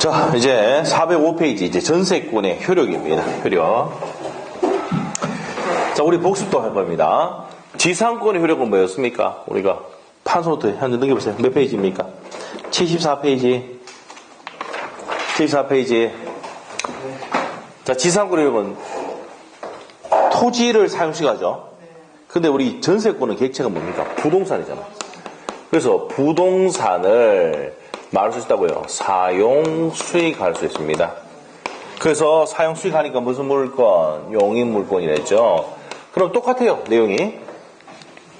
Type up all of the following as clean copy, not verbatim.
자, 이제 405페이지, 이제 전세권의 효력입니다. 효력. 자, 우리 복습도 할 겁니다. 지상권의 효력은 뭐였습니까? 우리가 판소부터 현재 넘겨보세요. 몇 페이지입니까? 74페이지. 74페이지. 자, 지상권의 효력은 토지를 사용시가죠. 근데 우리 전세권의 객체가 뭡니까? 부동산이잖아. 그래서 부동산을 말할 수 있다고요. 사용 수익할 수 있습니다. 그래서 사용 수익하니까 무슨 물건? 용익 물건이랬죠. 그럼 똑같아요. 내용이.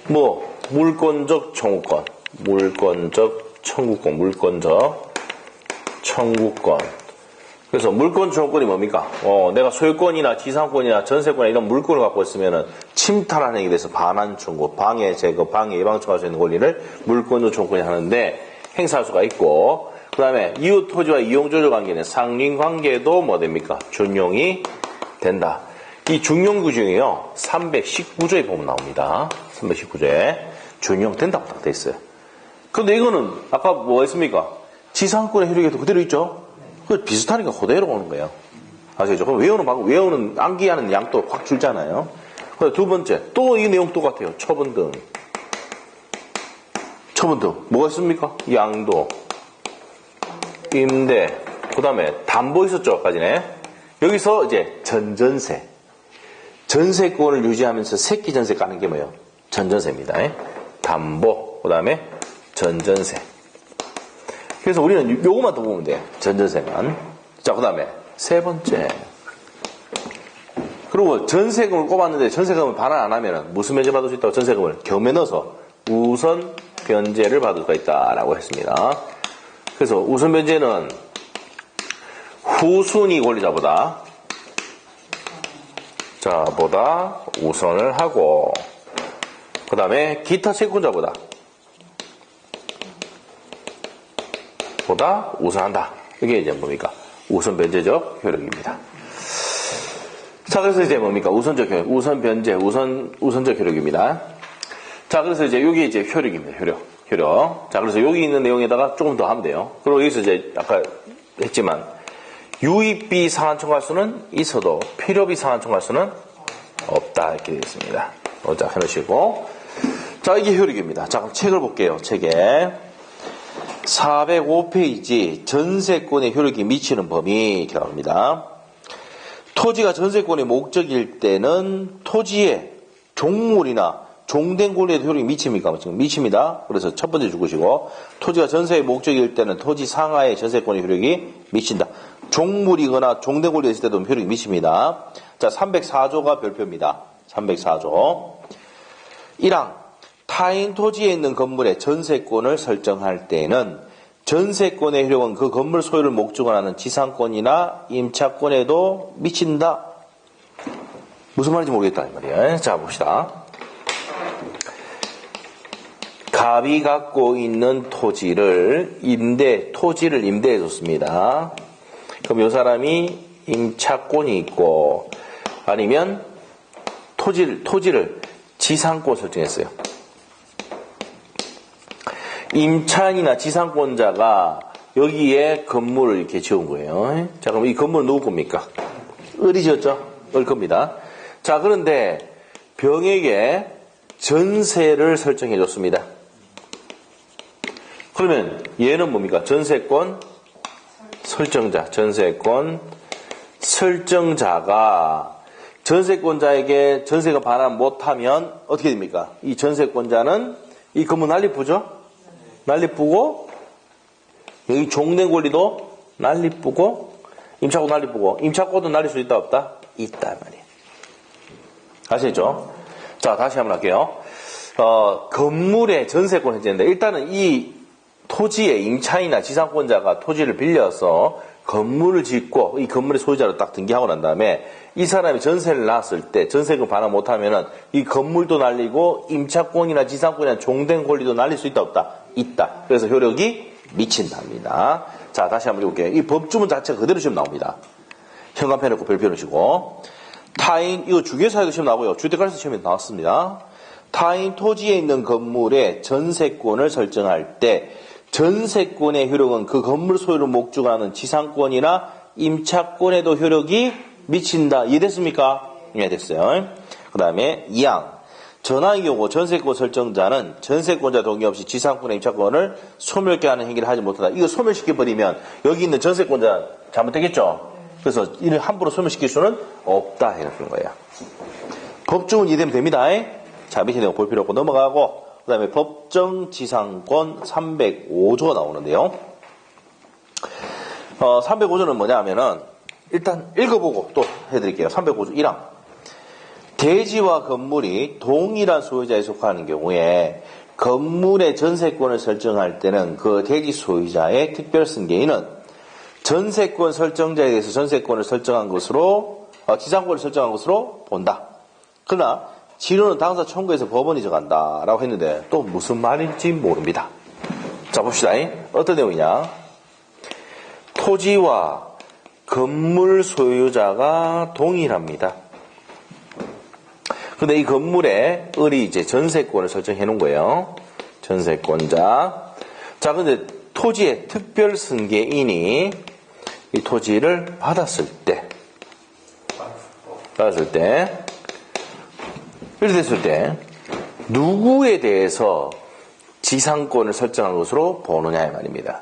뭐 물권적 청구권, 물권적 청구권, 물권적 청구권. 그래서 물권 청구권이 뭡니까? 내가 소유권이나 지상권이나 전세권이나 이런 물권을 갖고 있으면은 침탈한 행위에 대해서 반환 청구, 방해 제거, 방해 예방 청구할 수 있는 권리를 물권적 청구권이 하는데 행사할 수가 있고, 그 다음에 이웃 토지와 이용 조절 관계는 상린 관계도 뭐 됩니까? 준용이 된다. 이 준용 규정이요 319조에 보면 나옵니다. 319조에 준용된다고 딱 돼 있어요. 근데 이거는 아까 뭐 했습니까? 지상권의 효력에도 그대로 있죠? 그 비슷하니까 그대로 오는 거예요. 아시겠죠? 그럼 외우는 암기하는 양도 확 줄잖아요. 두 번째, 또 이 내용 똑같아요. 처분 등. 처분 등. 뭐가 있습니까? 양도, 임대, 그 다음에 담보 있었죠? 까지네. 여기서 이제 전전세. 전세권을 유지하면서 새끼 전세 까는 게 뭐예요? 전전세입니다. 담보, 그 다음에 전전세. 그래서 우리는 요것만 더 보면 돼. 전전세만. 자, 그 다음에 세 번째. 그리고 전세금을 꼽았는데 전세금을 반환 안 하면 무슨 면제 받을 수 있다고? 전세금을 경매 넣어서 우선 변제를 받을 수가 있다라고 했습니다. 그래서 우선 변제는 후순위 권리자보다 보다 우선을 하고, 그 다음에 기타 채권자보다 우선한다. 이게 이제 뭡니까? 우선 변제적 효력입니다. 자, 그래서 이제 뭡니까? 우선적 효력, 우선 변제, 우선적 효력입니다. 자, 그래서 이제 여기 이제 효력입니다. 효력. 자, 그래서 여기 있는 내용에다가 조금 더 하면 돼요. 그리고 여기서 이제 아까 했지만 유입비 상환 청구할 수는 있어도 필요비 상환 청구할 수는 없다. 이렇게 되어 있습니다. 자, 해놓으시고. 자, 이게 효력입니다. 자, 그럼 책을 볼게요. 책에. 405페이지 전세권의 효력이 미치는 범위 이렇게 나옵니다. 토지가 전세권의 목적일 때는 토지의 종물이나 종된 권리에도 효력이 미칩니까? 지금 미칩니다. 그래서 첫 번째 죽으시고, 토지가 전세의 목적일 때는 토지 상하의 전세권의 효력이 미친다. 종물이거나 종된 권리에 있을 때도 효력이 미칩니다. 자, 304조가 별표입니다. 304조. 1항. 타인 토지에 있는 건물의 전세권을 설정할 때는 전세권의 효력은 그 건물 소유를 목적으로 하는 지상권이나 임차권에도 미친다. 무슨 말인지 모르겠다 이 말이에요. 자, 봅시다. 갑이 갖고 있는 토지를 임대해 줬습니다. 그럼 이 사람이 임차권이 있고, 아니면 토지를 지상권 설정했어요. 임차인이나 지상권자가 여기에 건물을 이렇게 지은 거예요. 자, 그럼 이 건물은 누구 겁니까? 을이 지었죠? 을 겁니다. 자, 그런데 병에게 전세를 설정해 줬습니다. 그러면 얘는 뭡니까? 전세권 설정자. 전세권 설정자가 전세권자에게 전세가 반환 못하면 어떻게 됩니까? 이 전세권자는 이 건물 난리푸죠? 난리푸고, 여기 종된 권리도 난리푸고, 임차권 난리푸고, 임차권도 날릴 수 있다 없다? 있다 말이에요. 아시겠죠? 자, 다시 한번 할게요. 건물의 전세권 해제인데, 일단은 이 토지의 임차인이나 지상권자가 토지를 빌려서 건물을 짓고 이 건물의 소유자로 딱 등기하고 난 다음에 이 사람이 전세를 놨을 때 전세금 반환 못하면은 이 건물도 날리고 임차권이나 지상권이나 종된 권리도 날릴 수 있다 없다? 있다. 그래서 효력이 미친답니다. 자, 다시 한번 해볼게요. 이 법주문 자체가 그대로 시험 나옵니다. 현관펜 놓고 별표 놓으시고. 타인, 이거 주계사에도 시험 나오고요. 주택가에서 시험에 나왔습니다. 타인 토지에 있는 건물의 전세권을 설정할 때 전세권의 효력은 그 건물 소유를 목적으로 하는 지상권이나 임차권에도 효력이 미친다. 이해됐습니까? 이해됐어요. 그 다음에 2항. 전항의 경우 전세권 설정자는 전세권자 동의 없이 지상권의 임차권을 소멸케 하는 행위를 하지 못한다. 이거 소멸시켜버리면 여기 있는 전세권자 잘못되겠죠? 그래서 이를 함부로 소멸시킬 수는 없다. 이렇게 거예요. 법중은 이해되면 됩니다. 자, 밑에 내용 볼 필요 없고 넘어가고, 그 다음에 법정 지상권 305조가 나오는데요. 305조는 뭐냐 하면은, 일단 읽어보고 또 해드릴게요. 305조 1항. 대지와 건물이 동일한 소유자에 속하는 경우에 건물의 전세권을 설정할 때는 그 대지 소유자의 특별 승계인은 전세권 설정자에 대해서 전세권을 설정한 것으로, 지상권을 설정한 것으로 본다. 그러나 지료는 당사 청구에서 법원이 정한다 라고 했는데 또 무슨 말인지 모릅니다. 자, 봅시다. 어떤 내용이냐. 토지와 건물 소유자가 동일합니다. 근데 이 건물에 을이 이제 전세권을 설정해 놓은 거예요. 전세권자. 자, 근데 토지의 특별 승계인이 이 토지를 받았을 때, 이렇게 됐을 때, 누구에 대해서 지상권을 설정한 것으로 보느냐, 이 말입니다.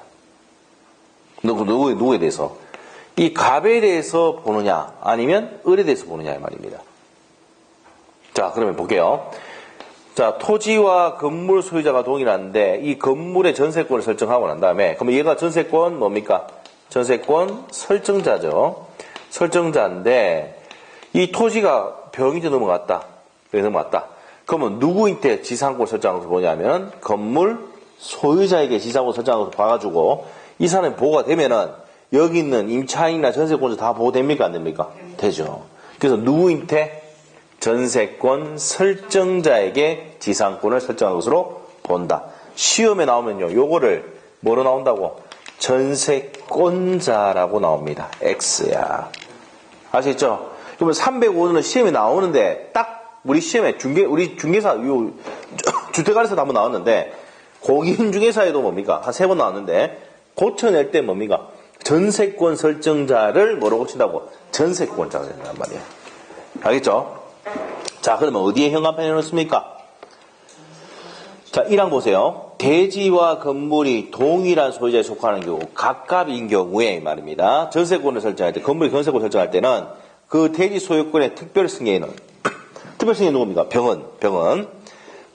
누구에 대해서? 이 갑에 대해서 보느냐, 아니면 을에 대해서 보느냐, 이 말입니다. 자, 그러면 볼게요. 자, 토지와 건물 소유자가 동일한데 이 건물의 전세권을 설정하고 난 다음에 그러면 얘가 전세권 뭡니까? 전세권 설정자죠. 설정자인데 이 토지가 병이제 넘어갔다. 여기 넘어갔다. 그러면 누구한테 지상권 설정한 것을 보냐면 건물 소유자에게 지상권 설정한 것을 봐가지고 이 사람이 보호가 되면은 여기 있는 임차인이나 전세권자 다 보호됩니까? 안 됩니까? 되죠. 그래서 누구한테? 전세권 설정자에게 지상권을 설정한 것으로 본다. 시험에 나오면요, 요거를 뭐로 나온다고? 전세권자라고 나옵니다. X야. 아시겠죠? 그러면 305조는 시험에 나오는데, 딱, 우리 시험에 우리 중개사, 주택관에서도 한번 나왔는데, 공인중개사에도 뭡니까? 한 3번 나왔는데, 고쳐낼 때 뭡니까? 전세권 설정자를 뭐로 고친다고? 전세권자가 된단 말이에요. 알겠죠? 자, 그러면 어디에 현관펜 해놓습니까? 자, 1항 보세요. 대지와 건물이 동일한 소유자에 속하는 경우, 각각인 경우에 말입니다. 전세권을 설정할 때, 건물의 전세권을 설정할 때는 그 대지 소유권의 특별 승계인은, 특별 승계인 누굽니까? 병은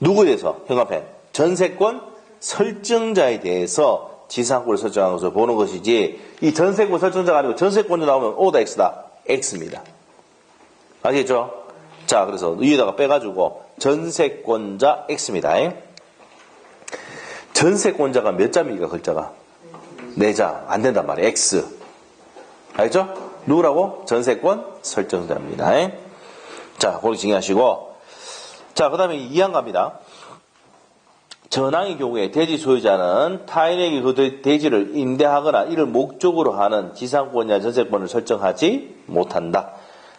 누구에 대해서 현관펜? 전세권 설정자에 대해서 지상권을 설정한 것을 보는 것이지, 이 전세권 설정자가 아니고 전세권자 나오면 O다 X다. X입니다. 아시겠죠? 자, 그래서 위에다가 빼가지고 전세권자 X입니다. 전세권자가 몇 자입니까? 글자가 4자. 안 된단 말이에요. X. 알겠죠? 누구라고? 전세권 설정자입니다. 자, 그렇게 정리하시고, 자, 그 다음에 2항 갑니다. 전항의 경우에 대지 소유자는 타인에게 그 대지를 임대하거나 이를 목적으로 하는 지상권이나 전세권을 설정하지 못한다.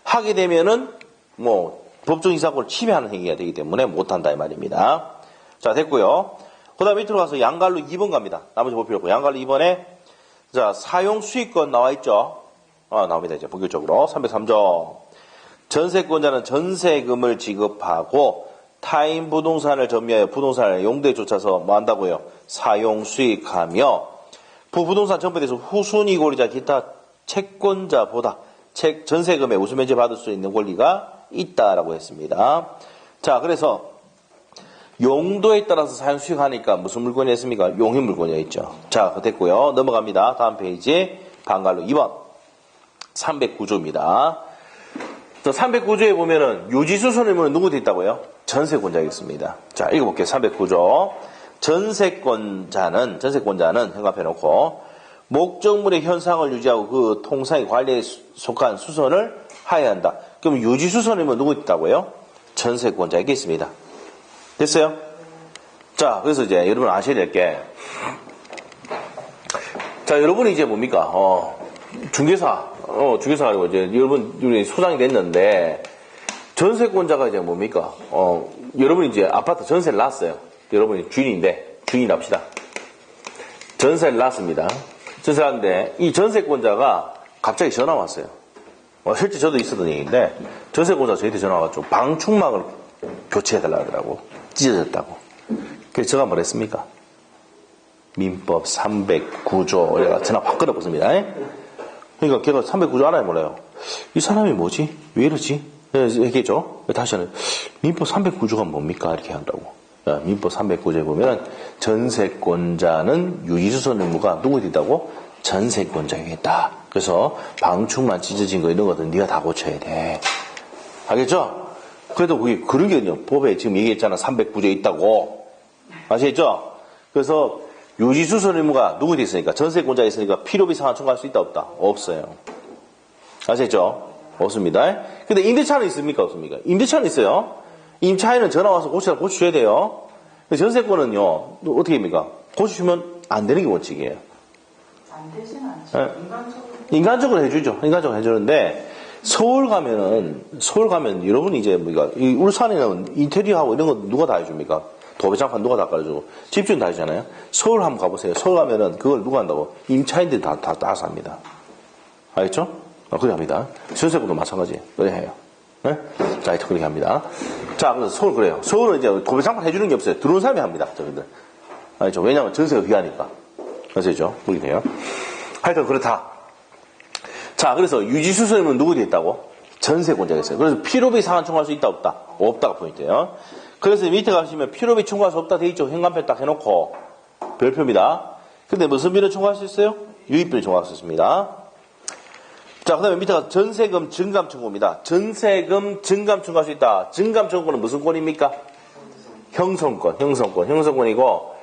하게 되면은 법정 지상권을 침해하는 행위가 되기 때문에 못한다 이 말입니다. 자, 됐고요. 그 다음에 밑으로 가서 양갈로 2번 갑니다. 나머지 볼 필요 없고 양갈로 2번에 자, 사용 수익권 나와 있죠. 나옵니다. 이제 본격적으로 303조. 전세권자는 전세금을 지급하고 타인 부동산을 점유하여 부동산을 용도에 쫓아서 뭐 한다고요? 사용 수익하며 부부동산 전부에 대해서 후순위 권리자 기타 채권자보다 전세금의 우수면제 받을 수 있는 권리가 있다라고 했습니다. 자, 그래서 용도에 따라서 사용 수익하니까 무슨 물건이 있습니까? 용의 물건이 있죠. 자, 됐고요. 넘어갑니다. 다음 페이지 방갈로 2번 309조입니다. 309조에 보면은 유지수선의무는 누구한테 있다고요? 전세권자겠습니다. 자, 읽어볼게요. 309조. 전세권자는 현관펜 놓고 목적물의 현상을 유지하고 그 통상의 관리에 속한 수선을 하여야 한다. 그럼 유지수선의무는 누구한테 있다고요? 전세권자에게 있습니다. 됐어요? 자, 그래서 이제 여러분 아셔야 될 게, 자, 여러분이 이제 뭡니까? 중개사가 아니고 이제 여러분이 소장이 됐는데, 전세권자가 이제 뭡니까? 여러분이 이제 아파트 전세를 놨어요. 여러분이 주인인데, 주인이랍시다. 전세를 놨습니다. 전세를 놨는데 이 전세권자가 갑자기 전화 왔어요. 실제 저도 있었던 얘기인데 전세권자가 저희한테 전화 와가지고 방충망을 교체해달라 하더라고. 찢어졌다고. 그래서 제가 뭘 했습니까? 민법 309조 내가 전화 확 끊어봤습니다. 그러니까 걔가 309조 알아요 몰라요? 이 사람이 뭐지? 왜 이러지? 얘기했죠. 다시 하는 민법 309조가 뭡니까? 이렇게 한다고. 민법 309조에 보면 전세권자는 유의주선 의무가 누구에 있다고? 전세권자에게 있다. 그래서 방충망 찢어진 거 이런 것들 네가 다 고쳐야 돼. 알겠죠? 그래도 그게 그런 게 법에 지금 얘기했잖아. 309조에 있다고. 아시겠죠? 그래서 유지수선 의무가 누구에 있으니까 전세권자에 있으니까 필요비 상환 청구할 수 있다 없다? 없어요. 아시겠죠? 없습니다. 근데 임대차는 있습니까? 없습니까? 임대차는 있어요. 임차인은 전화 와서 고쳐줘야 돼요. 전세권은요, 어떻게 합니까? 고쳐주면 안 되는 게 원칙이에요. 안 되진 않죠. 인간적으로 해주죠. 인간적으로 해주는데, 서울 가면 여러분이 이제 이 울산에는 인테리어하고 이런 거 누가 다 해줍니까? 도배장판 누가 다 깔아주고, 집주인 다 해주잖아요. 서울 한번 가보세요. 서울 가면은 그걸 누가 한다고? 임차인들이 다 따라서 합니다. 알겠죠? 그렇게 합니다. 전세권도 마찬가지예요. 그래 해요. 네? 자, 하여튼 그렇게 합니다. 자, 그래서 서울 그래요. 서울은 이제 도배장판 해주는 게 없어요. 들어온 사람이 합니다. 저분들. 알죠? 왜냐면 전세가 귀하니까. 아시죠? 그렇게 돼요. 하여튼 그렇다. 자, 그래서 유지수선은 누구에 있다고? 전세권자가 있어요. 그래서 필요비 상환 청구할 수 있다 없다? 없다가 포인트예요. 그래서 밑에 가시면 필요비 청구할 수 없다 돼 있죠. 현관표 딱 해놓고 별표입니다. 근데 무슨 비를 청구할 수 있어요? 유입비를 청구할 수 있습니다. 자, 그 다음에 밑에 가서 전세금 증감 청구입니다. 전세금 증감 청구할 수 있다. 증감 청구는 무슨 권입니까? 형성권이고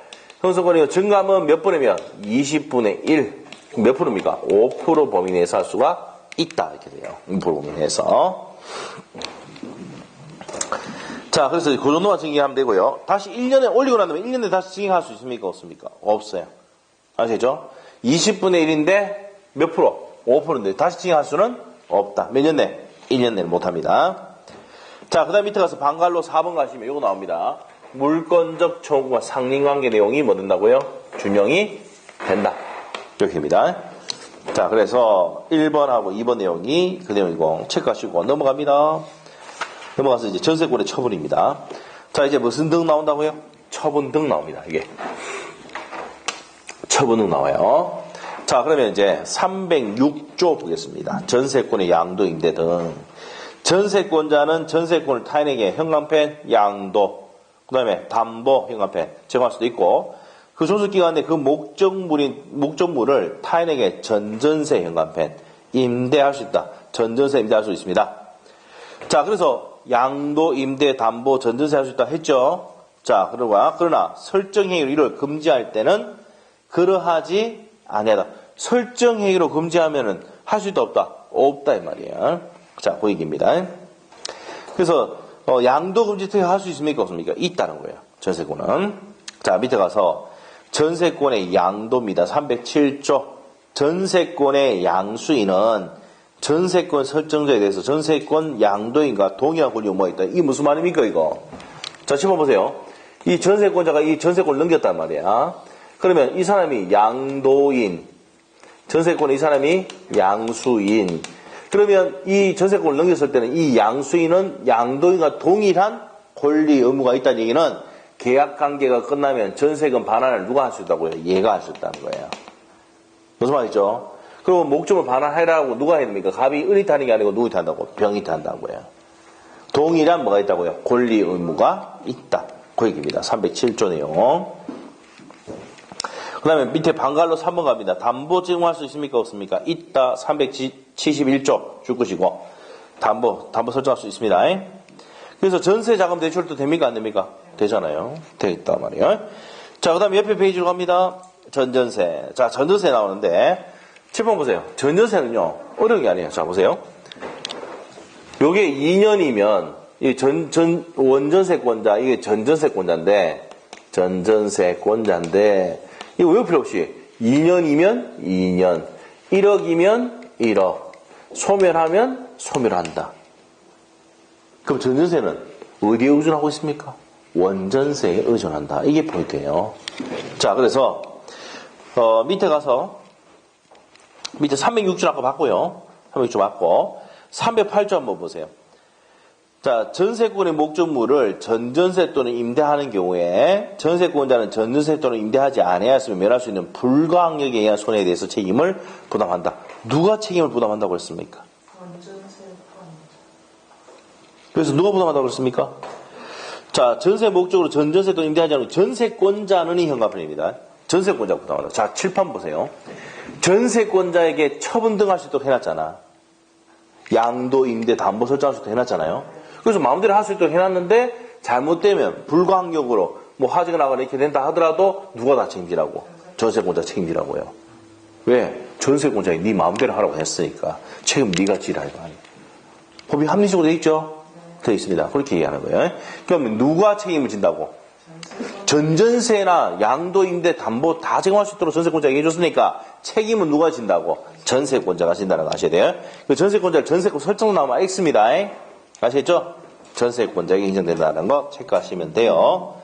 증감은 몇 번이면 20분의 1. 몇 프로입니까? 5% 범위 내에서 할 수가 있다. 이렇게 돼요. 5% 범위 내에서. 자, 그래서 그 정도만 증빙하면 되고요. 다시 1년에 올리고 난 다음에 1년에 다시 증빙할 수 있습니까? 없습니까? 없어요. 아시죠? 20분의 1인데 몇 프로? 5%인데 다시 증빙할 수는 없다. 몇 년 내? 1년 내는 못합니다. 자, 그 다음 밑에 가서 방갈로 4번 가시면 이거 나옵니다. 물권적 청구와 상린관계 내용이 뭐 된다고요? 준용이 된다. 이렇게 됩니다. 자, 그래서 1번하고 2번 내용이 그 내용이고 체크하시고 넘어갑니다. 넘어가서 이제 전세권의 처분입니다. 자, 이제 무슨 등 나온다고요? 처분 등 나옵니다. 이게 처분 등 나와요. 자, 그러면 이제 306조 보겠습니다. 전세권의 양도, 임대 등. 전세권자는 전세권을 타인에게 현관펜, 양도, 그 다음에 담보, 현관펜 제공할 수도 있고, 그 조수기간 내 그 목적물을 타인에게 전전세, 현관펜 임대할 수 있다. 전전세 임대할 수 있습니다. 자, 그래서 양도, 임대, 담보, 전전세 할 수 있다 했죠. 자, 그러나 설정행위로 이를 금지할 때는 그러하지 아니하다. 설정행위로 금지하면은 할 수 있다 없다? 없다 이 말이에요. 자, 그 얘기입니다. 그래서 양도 금지 특혜 할 수 있습니까? 없습니까? 있다는 거예요. 전세권은. 자, 밑에 가서 전세권의 양도입니다. 307조. 전세권의 양수인은 전세권 설정자에 대해서 전세권 양도인과 동의한 권리 의무가 있다. 이게 무슨 말입니까, 이거? 자, 짚어보세요. 이 전세권자가 이 전세권을 넘겼단 말이야. 그러면 이 사람이 양도인, 전세권에 이 사람이 양수인. 그러면 이 전세권을 넘겼을 때는 이 양수인은 양도인과 동일한 권리 의무가 있다는 얘기는 계약 관계가 끝나면 전세금 반환을 누가 할 수 있다고요? 얘가 할 수 있다는 거예요. 무슨 말이죠? 그러면 목적을 반환하라고 누가 해야 됩니까? 갑이 은이트 하는 게 아니고 누구이트 한다고? 병이트 한다고요. 동일한 뭐가 있다고요? 권리 의무가 있다. 그 얘기입니다. 307조 내용. 그 다음에 밑에 방갈로 3번 갑니다. 담보 제공할 수 있습니까? 없습니까? 있다. 371조 줄 것이고 담보 설정할 수 있습니다. 그래서 전세자금 대출도 됩니까? 안 됩니까? 되잖아요. 되겠다 말이에요. 자, 그 다음에 옆에 페이지로 갑니다. 전전세. 자, 전전세 나오는데 7번 보세요. 전전세는요 어려운 게 아니에요. 자, 보세요. 요게 2년이면 이 원전세권자, 이게 전전세권자인데 이거 외울 필요 없이 2년이면 2년, 1억이면 1억, 소멸하면 소멸한다. 그럼 전전세는 어디에 의존하고 있습니까? 원전세에 의존한다. 이게 포인트예요. 자, 그래서 밑에 가서 밑에 306조 아까 봤고요. 306조 맞고 308조 한번 보세요. 자, 전세권의 목적물을 전전세 또는 임대하는 경우에 전세권자는 전전세 또는 임대하지 아니하였으면 면할 수 있는 불가항력에 의한 손해에 대해서 책임을 부담한다. 누가 책임을 부담한다고 했습니까? 그래서 누가 부담한다고 했습니까? 자, 전세 목적으로 전전세 또는 임대하지 않으면 전세권자는 이 현관편입니다. 전세권자가 부담한다. 자, 칠판 보세요. 전세권자에게 처분 등할 수 있도록 해놨잖아. 양도, 임대, 담보 설정할 수 있도록 해놨잖아요. 그래서 마음대로 할 수 있도록 해놨는데 잘못되면 불가항력으로 뭐 화재가 나거나 이렇게 된다 하더라도 누가 다 책임지라고? 전세권자 책임지라고요. 왜? 전세권자가 네 마음대로 하라고 했으니까 책임 네가 지라 이거 아니에요. 법이 합리적으로 돼 있죠? 돼 있습니다. 그렇게 얘기하는 거예요. 그러면 누가 책임을 진다고? 전전세나 양도, 임대, 담보 다 제공할 수 있도록 전세권자가 얘기해줬으니까 책임은 누가 진다고? 전세권자가 진다는 거 아셔야 돼요. 그 전세권자 전세권 설정 나오면 X입니다. 아시겠죠? 전세권자에게 인정된다는 거 체크하시면 돼요.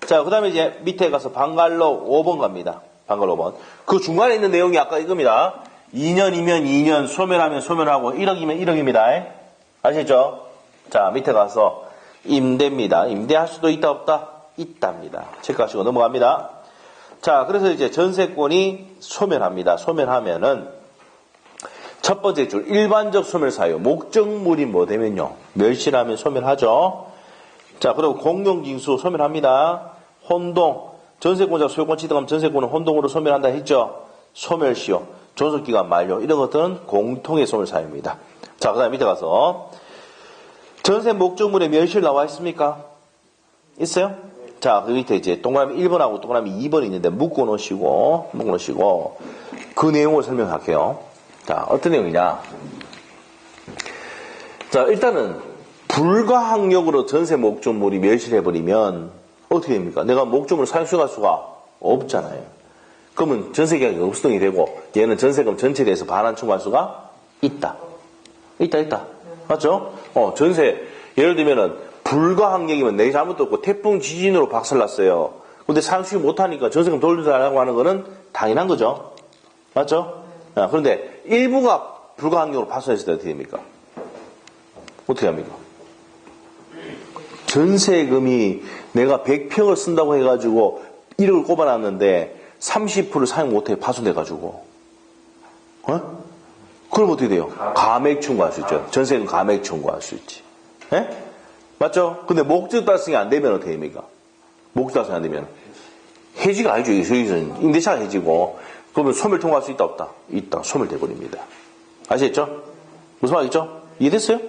자, 그 다음에 이제 밑에 가서 방갈로 5번 갑니다. 방갈로 5번. 그 중간에 있는 내용이 아까 이겁니다. 2년이면 2년, 소멸하면 소멸하고 1억이면 1억입니다. 아시죠? 자, 밑에 가서 임대입니다. 임대할 수도 있다 없다? 있답니다. 체크하시고 넘어갑니다. 자, 그래서 이제 전세권이 소멸합니다. 소멸하면은 첫 번째 줄 일반적 소멸 사유 목적물이 뭐 되면요 멸실하면 소멸하죠. 자, 그리고 공용징수 소멸합니다. 혼동 전세권자 소유권 취득하면 전세권은 혼동으로 소멸한다 했죠. 소멸시효 존속기간 만료 이런 것들은 공통의 소멸 사유입니다. 자, 그 다음에 밑에 가서 전세 목적물의 멸실 나와 있습니까? 있어요? 자, 그 밑에 이제 동그라미 1번하고 동그라미 2번이 있는데 묶어 놓으시고 그 내용을 설명할게요. 자, 어떤 내용이냐. 자, 일단은 불가항력으로 전세 목적물이 멸실해버리면 어떻게 됩니까? 내가 목적물을 사용할 수가 없잖아요. 그러면 전세계약이 없어동이 되고 얘는 전세금 전체에 대해서 반환 청구할 수가 있다. 맞죠? 전세 예를 들면은 불가항력이면 내 잘못도 없고 태풍 지진으로 박살났어요. 근데 사용수익 못하니까 전세금 돌려달라고 하는 거는 당연한 거죠. 맞죠? 그런데 일부가 불가항력으로 파손했을 때 어떻게 됩니까? 어떻게 합니까? 전세금이 내가 100평을 쓴다고 해가지고 1억을 꼽아놨는데 30%를 사용 못해 파손돼가지고 그럼 어떻게 돼요? 감액 청구할 수 있죠. 전세금 감액 청구할 수 있지. 맞죠? 근데 목적 달성이 안 되면 어떻게 됩니까? 목적 달성이 안 되면 해지가 아니죠. 여기서는 임대차가 해지고 그러면 소멸 통과할 수 있다 없다? 있다. 소멸돼버립니다. 아시겠죠? 무슨 말이죠? 이해됐어요?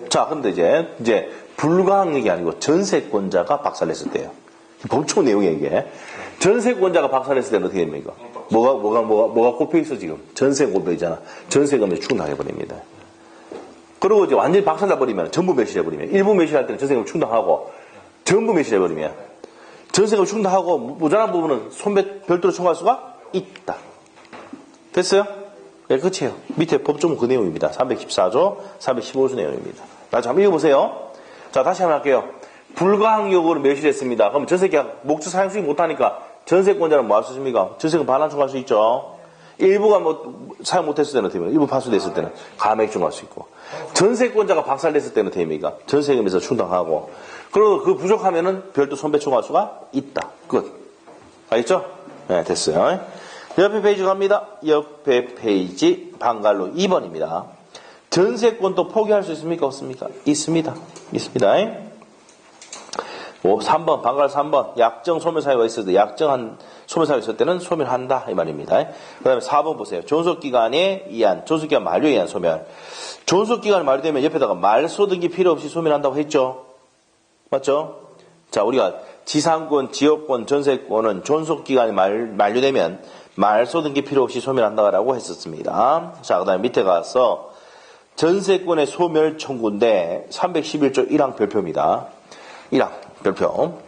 자, 근데 이제 불가항력이 아니고 전세권자가 박살냈을 때요. 법조 내용이에요, 이게. 전세권자가 박살냈을 때는 어떻게 됩니까? 뭐가 꼽혀있어, 지금? 전세 꼽혀있잖아. 전세금에 충당해버립니다. 그리고 이제 완전히 박살나버리면, 전부 매실해버리면, 일부 매실할 때는 전세금 충당하고, 전부 매실해버리면, 전세금 충당하고, 모자란 부분은 별도로 청구할 수가 있다. 됐어요? 네, 끝이에요. 밑에 법조문 그 내용입니다. 314조, 315조 내용입니다. 다시 한번 읽어보세요. 자, 다시 한번 할게요. 불가항력으로 멸실했습니다. 그럼 전세계약 목적 사용 수익 못하니까 전세권자는 뭐 할 수 있습니까? 전세금 반환 청구할 수 있죠. 일부가 사용 못했을 때는 어떻게 됩니까? 일부 파손됐을 때는 감액 청구할 수 있고. 전세권자가 박살냈을 때는 어떻게 됩니까? 전세금에서 충당하고. 그리고 그 부족하면은 별도 손배 청구할 수가 있다. 끝. 알겠죠? 네, 됐어요. 옆에 페이지 갑니다. 옆에 페이지 방갈로 2번입니다. 전세권도 포기할 수 있습니까? 없습니까? 있습니다. 3번, 방갈 3번. 약정 소멸 사유가 있을 때, 약정한 소멸 사유가 있을 때는 소멸한다. 이 말입니다. 그 다음에 4번 보세요. 존속기간에 의한, 존속기간 만료에 의한 소멸. 존속기간이 만료되면 옆에다가 말소 등기 필요 없이 소멸한다고 했죠. 맞죠? 자, 우리가 지상권, 지역권, 전세권은 존속기간이 만료되면 말소 등기 필요 없이 소멸한다고 했었습니다. 자, 그 다음에 밑에 가서 전세권의 소멸 청구인데 311조 1항 별표입니다. 1항 별표.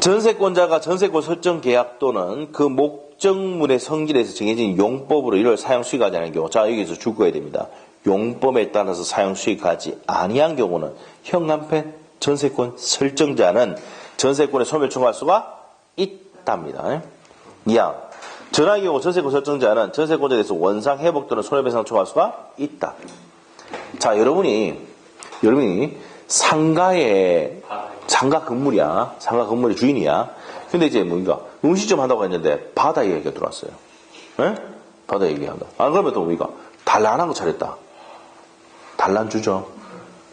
전세권자가 전세권 설정 계약 또는 그 목적물의 성질에서 정해진 용법으로 이를 사용 수익하지 않은 경우, 자, 여기서 줄거야 됩니다. 용법에 따라서 사용 수익하지 아니한 경우는 현관펜 전세권 설정자는 전세권의 소멸 청구할 수가 있답니다. 2항. 전화의 경우 전세권 설정자는 전세권자에 대해서 원상 회복 또는 손해배상 청구할 수가 있다. 자, 여러분이 상가 건물이야. 상가 건물의 주인이야. 근데 이제 뭡니까? 음식점 한다고 했는데 바다 얘기가 들어왔어요. 예? 바다 얘기한다. 안 그러면 또 뭡니까? 단란한 거 차렸다. 단란 주죠.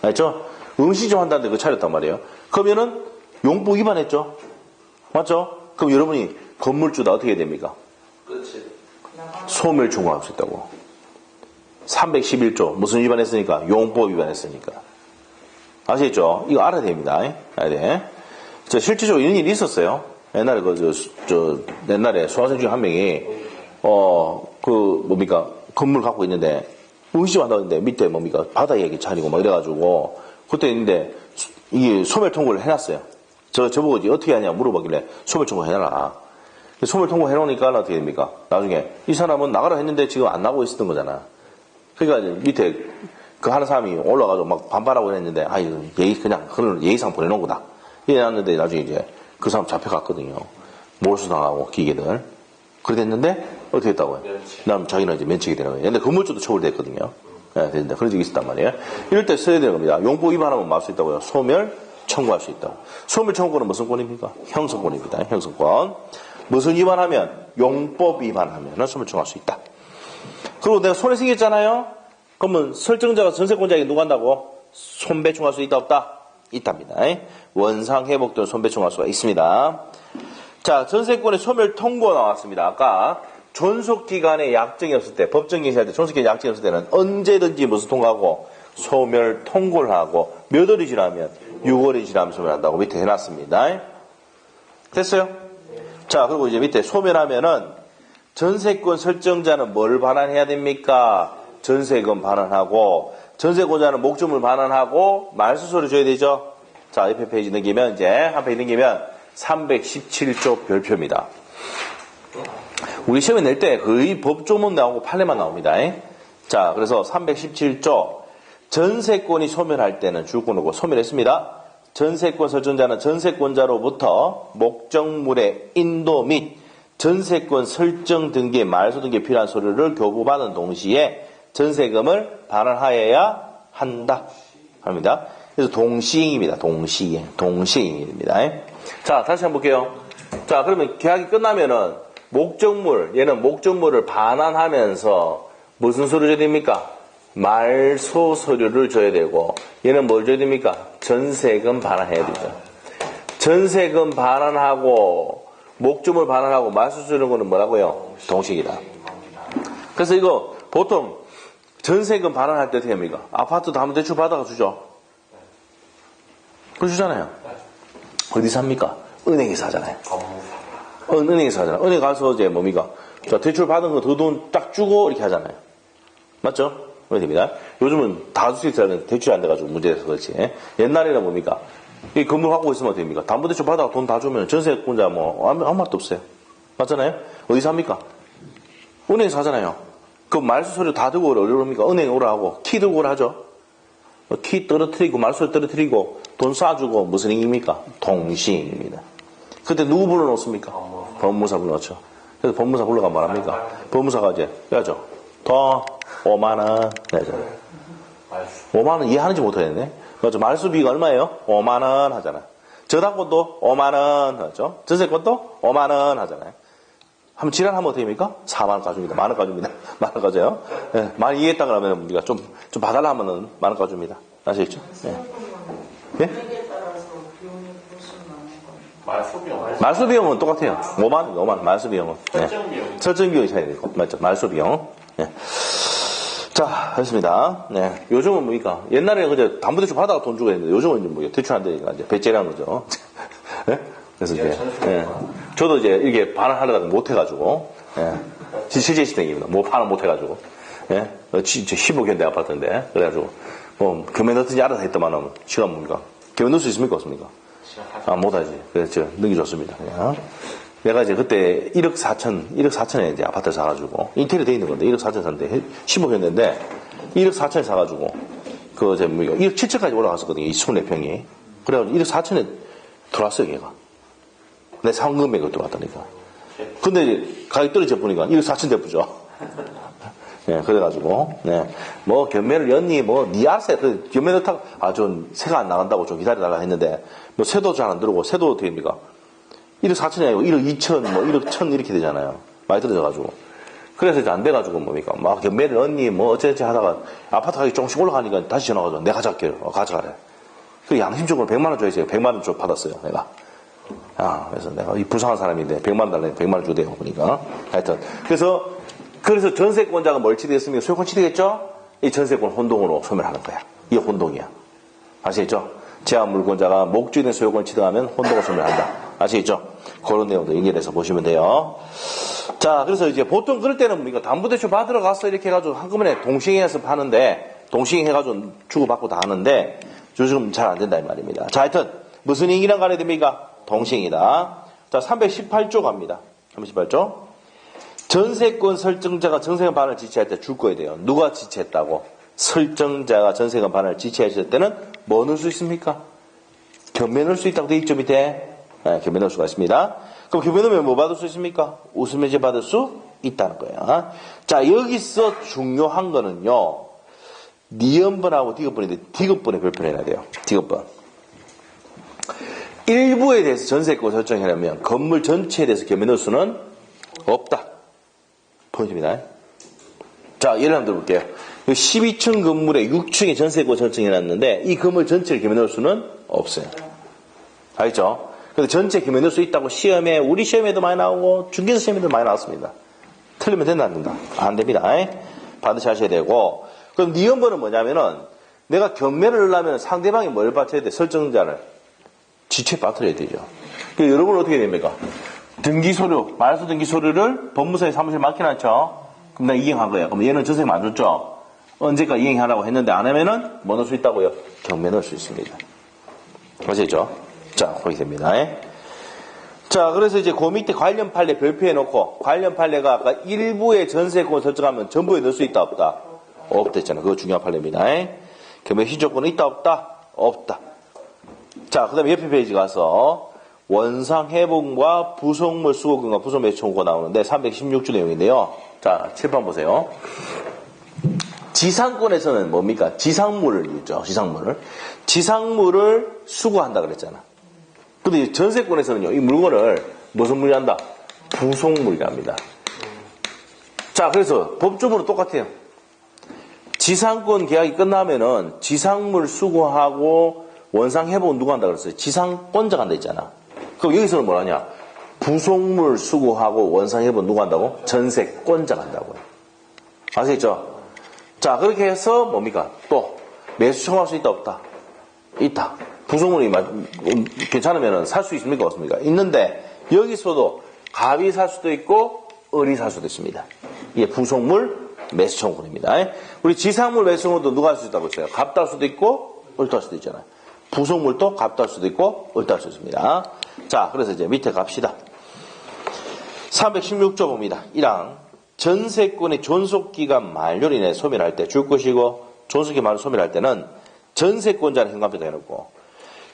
알죠? 음식점 한다는데 그거 차렸단 말이에요. 그러면은 용법 위반했죠? 맞죠? 그럼 여러분이 건물주다 어떻게 해야 됩니까? 그렇지. 소멸 청구할 수 있다고. 311조 무슨 위반했으니까? 용법 위반했으니까. 아시겠죠? 이거 알아야 됩니다. 알아야 돼. 실질적으로 이런 일이 있었어요. 옛날에 옛날에 수험생 중에 한 명이 건물 갖고 있는데 음식점 한다고 했는데 밑에 바다 얘기 차리고 막 이래가지고 그때 있는데 이게 소멸 통보를 해놨어요. 저보고 어떻게 하냐 물어보길래 소멸 통보 해놔라. 소멸 통보 해놓으니까 어떻게 됩니까? 나중에 이 사람은 나가라 했는데 지금 안 나가고 있었던 거잖아. 그러니까 밑에 그 하는 사람이 올라가서 막 반발하고 했는데 그냥 그걸 예의상 보내놓은 거다. 이래놨는데 나중에 이제 그 사람 잡혀갔거든요. 몰수당하고 기계들. 그래 됐는데 어떻게 했다고요? 그다음 자기는 이제 면책이 되는 거예요. 근데 건물주도 처벌됐거든요. 네, 됐는데 그런 적이 있었단 말이에요. 이럴 때 써야 되는 겁니다. 용법 위반하면 뭐 할 수 있다고요? 소멸 청구할 수 있다고. 소멸 청구권은 무슨 권입니까? 형성권입니다. 형성권. 무슨 위반하면? 용법 위반하면 소멸 청구할 수 있다. 그리고 내가 손해 생겼잖아요. 그러면 설정자가 전세권자에게 누가 한다고? 손배 청구할 수 있다 없다? 있답니다. 원상 회복 또는 손배 청구할 수가 있습니다. 자, 전세권의 소멸 통고 나왔습니다. 아까 존속기간의 약정이 없을 때, 법정갱신할 때 존속기간 약정이 없을 때는 언제든지 무슨 통과하고 소멸 통고를 하고 몇 월이 지나면 6월이 지나면 소멸한다고 밑에 해놨습니다. 됐어요? 자, 그리고 이제 밑에 소멸하면은 전세권 설정자는 뭘 반환해야 됩니까? 전세금 반환하고 전세권자는 목적물 반환하고 말소서를 줘야 되죠. 자, 옆에 페이지 넘기면 이제 한 페이지 넘기면 317조 별표입니다. 우리 시험에 낼 때 거의 법조문 나오고 판례만 나옵니다. 자, 그래서 317조 전세권이 소멸할 때는 주권이고 소멸했습니다. 전세권 설정자는 전세권자로부터 목적물의 인도 및 전세권 설정 등기의 말소 등기에 필요한 서류를 교부받은 동시에 전세금을 반환하여야 한다. 합니다. 그래서 동시행입니다. 동시행입니다. 자, 다시 한번 볼게요. 자, 그러면 계약이 끝나면은 얘는 목적물을 반환하면서 무슨 서류 줘야 됩니까? 말소 서류를 줘야 되고, 얘는 뭘 줘야 됩니까? 전세금 반환해야 되죠. 전세금 반환하고, 목적물 반환하고, 말소 서류는 거는 뭐라고요? 동시이다. 그래서 이거 보통 전세금 반환할 때 어떻게 합니까? 아파트 담보대출 받아가 주죠. 그거 주잖아요. 어디서 합니까? 은행에서 하잖아요. 은행에서 하잖아요. 은행 가서 이제 뭡니까? 자, 대출 받은 거 더 돈 딱 주고 이렇게 하잖아요. 맞죠? 그렇게 됩니다. 요즘은 다 줄 수 있어야 대출이 안 돼가지고 문제돼서 그렇지. 옛날에는 뭡니까? 이 건물 갖고 있으면 어떻게 됩니까? 담보대출 받아가 돈 다 주면 전세권자 아무 말도 없어요. 맞잖아요? 어디서 합니까? 은행에서 하잖아요. 그 말소 서류 다 들고 오라. 어디로 옵니까? 은행에 오라 하고 키 들고 오라 하죠. 키 떨어뜨리고 말소를 떨어뜨리고 돈 쏴주고 무슨 행위입니까? 동시행입니다. 그때 누구 불러놓습니까? 법무사 불러놓죠. 그래서 법무사 불러가 말합니까? 법무사가 이제 야죠. 더 5만원 내죠. 5만원 이해하는지 못하겠네. 그렇죠. 말수비가 얼마예요? 5만원 하잖아요. 저당권도 5만원 하죠. 전세권도 5만원 하잖아요. 한번 지랄하면 어떻게 됩니까? 4만원 가줍니다. 만원 가줍니다. 만원 가져요. 예, 많이 이해했다 그러면 우리가 좀 봐달라 하면은 만원 가줍니다. 아시겠죠? 예. 예? 말소비용은 똑같아요. 5만원, 말소비용은. 설정비용이 차이 되고. 맞죠? 말소비용. 예. 자, 됐습니다. 네. 요즘은 뭡니까? 옛날에 그저 담보대출 받아가 돈 주고 했는데 요즘은 이제 뭐 대출 안 되니까 이제 배째라는 거죠. 예? 그래서 이제, 예. 저도 이제 이게 반환하려다가 못해가지고, 예. 실제 시행입니다. 뭐 반환 못해가지고, 예. 15견대 아파트인데, 그래가지고, 겸해 넣든지 알아서 했더만은, 시간 뭡니까? 겸해 넣을 수 있습니까? 없습니까? 아, 못하지. 그래서 넘겨줬습니다. 그냥. 내가 이제 그때 1억 4천에 이제 아파트를 사가지고, 인테리어 돼 있는 건데, 1억 4천 샀는데, 15견대인데, 1억 4천에 사가지고, 1억 7천까지 올라갔었거든요. 이 24평이. 그래가지고 1억 4천에 들어왔어요, 걔가. 내 상금액으로 들어왔다니까. 근데 가격이 떨어져 보니까 1억 4천 대부죠. 네, 그래가지고, 네. 뭐, 견매를 였니, 니 알았어요. 견매 넣다가, 전 새가 안 나간다고 좀 기다려달라 했는데, 뭐, 새도 잘 안 들어오고, 새도 어떻게 됩니까? 1억 4천이 아니고 1억 2천, 1억 1천 이렇게 되잖아요. 많이 떨어져가지고. 그래서 이제 안 돼가지고 뭡니까? 막 견매를 였니, 어쩌지 하다가, 아파트 가격이 조금씩 올라가니까 다시 전화가지고, 내가 가져갈게요. 가져가래. 그 양심적으로 100만원 줘야지. 100만원 좀 받았어요, 내가. 그래서 내가 이 불쌍한 사람인데 100만원 달래 100만원 주대요. 그러니까. 하여튼. 그래서 전세권자가 뭘 취득했습니까? 소유권 취득했죠? 이 전세권 혼동으로 소멸하는 거야. 이게 혼동이야. 아시겠죠? 제한 물권자가 목적인 소유권 취득하면 혼동을 소멸한다. 아시겠죠? 그런 내용도 연결해서 보시면 돼요. 자, 그래서 이제 보통 그럴 때는 뭡니까? 담보대출 받으러 가서 이렇게 해가지고 한꺼번에 동시행해서 파는데, 동시행해가지고 주고받고 다 하는데, 요즘 잘 안 된다, 이 말입니다. 자, 하여튼, 무슨 행위랑 관련이 됩니까? 동시행이다. 자, 318조 갑니다. 318조. 전세권 설정자가 전세권 반환을 지체할 때 줄 거야 돼요. 누가 지체했다고? 설정자가 전세권 반환을 지체했을 때는 뭐 넣을 수 있습니까? 견매 넣을 수 있다고 돼 있죠, 밑에? 네, 견매 넣을 수가 있습니다. 그럼 견매 넣으면 뭐 받을 수 있습니까? 웃음해제 받을 수 있다는 거야. 자, 여기서 중요한 거는요, 니은번하고 디귿번인데, 디귿번에 별표를 해야 돼요. 디귿번. 일부에 대해서 전세권 설정하려면 건물 전체에 대해서 견매 넣을 수는 없다. 포인트입니다. 자, 예를 한번 들어볼게요. 12층 건물에 6층에 전세권 설정해놨는데 이 건물 전체를 겸해 넣을 수는 없어요. 알겠죠? 근데 전체 겸해 넣을 수 있다고 우리 시험에도 많이 나오고 중개사 시험에도 많이 나왔습니다. 틀리면 된다, 안 된다? 안 됩니다. 반드시 하셔야 되고. 그럼 니은번은 뭐냐면은 내가 견매를 넣으려면 상대방이 뭘 받쳐야 돼? 설정자를 지체 빠뜨려야 되죠. 그럼 여러분은 어떻게 됩니까? 등기서류, 말소 등기서류를 법무사에 사무실에 맡겨놨죠. 그럼 내가 이행한 거예요. 그럼 얘는 전세금 안 줬죠. 언제까 이행하라고 했는데 안 하면은 뭐 넣을 수 있다고요? 경매 넣을 수 있습니다. 아시겠죠? 자, 거기 됩니다. 자, 그래서 이제 그 밑에 관련 판례 별표해 놓고 관련 판례가 아까 일부의 전세권 설정하면 전부에 넣을 수 있다 없다? 없다 했잖아요. 그거 중요한 판례입니다. 경매 시조권은 있다 없다? 없다. 자, 그 다음에 옆에 페이지 가서 원상 회복과 부속물 수거금과 부속 매수 청구가 나오는데 316조 내용인데요. 자, 칠판 보세요. 지상권에서는 뭡니까? 지상물을 있죠. 지상물을 수거한다 그랬잖아. 근데 전세권에서는요, 이 물건을 무슨 물이란다? 부속물이랍니다. 자, 그래서 법조문은 똑같아요. 지상권 계약이 끝나면은 지상물 수거하고 원상 회복은 누가 한다 그랬어요? 지상권자가 한다 했잖아. 그럼 여기서는 뭐라냐? 부속물 수거하고 원상 회복 누가 한다고? 전세권자가 한다고요. 아시겠죠? 자, 그렇게 해서 뭡니까? 또 매수 청구할 수 있다 없다? 있다. 부속물이 괜찮으면 살 수 있습니까? 없습니까? 있는데 여기서도 갑이 살 수도 있고 을이 살 수도 있습니다. 이게 부속물 매수 청구입니다. 우리 지상물 매수 청구도 누가 할 수 있다고 했어요? 갑도 할 수도 있고 을도 할 수도 있잖아요. 부속물도 갑도 할 수도 있고 을도 할 수 있습니다. 자, 그래서 이제 밑에 갑시다. 316조 봅니다. 1항 전세권의 존속기간 만료로 인해 소멸할 때 줄 것이고 존속기간 만료 소멸할 때는 전세권자는 현관표도 해놓고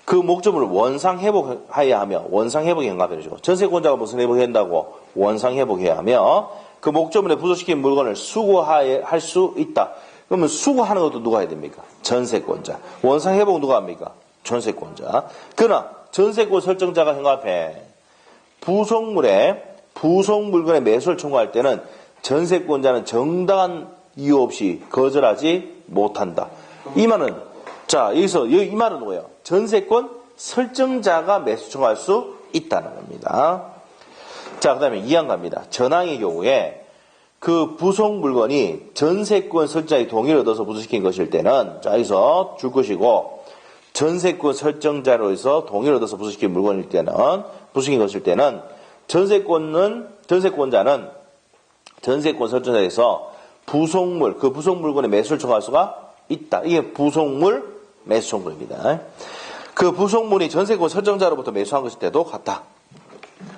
그 목적물을 원상 회복해야 하며 원상 회복에 현관표를 주고 전세권자가 무슨 회복해야 한다고? 원상 회복해야 하며 그 목적물에 부속시킨 물건을 수거할 수 있다. 그러면 수거하는 것도 누가 해야 됩니까? 전세권자. 원상 회복은 누가 합니까? 전세권자. 그러나 전세권 설정자가 현관표에 부속 물건의 매수를 청구할 때는 전세권자는 정당한 이유 없이 거절하지 못한다. 이 말은 이 말은 뭐예요? 전세권 설정자가 매수 청구할 수 있다는 겁니다. 자, 그 다음에 2항 갑니다. 전항의 경우에 그 부속 물건이 전세권 설정자의 동의를 얻어서 부속시킨 것일 때는 자, 여기서 줄 것이고 전세권 설정자로서 동의를 얻어서 부속시킨 물건일 때는 부속시킨 것일 때는 전세권자는 전세권 설정자에서 부속물 그 부속 물건의 매수를 청구할 수가 있다. 이게 부속물 매수 청구입니다. 그 부속물이 전세권 설정자로부터 매수한 것일 때도 같다.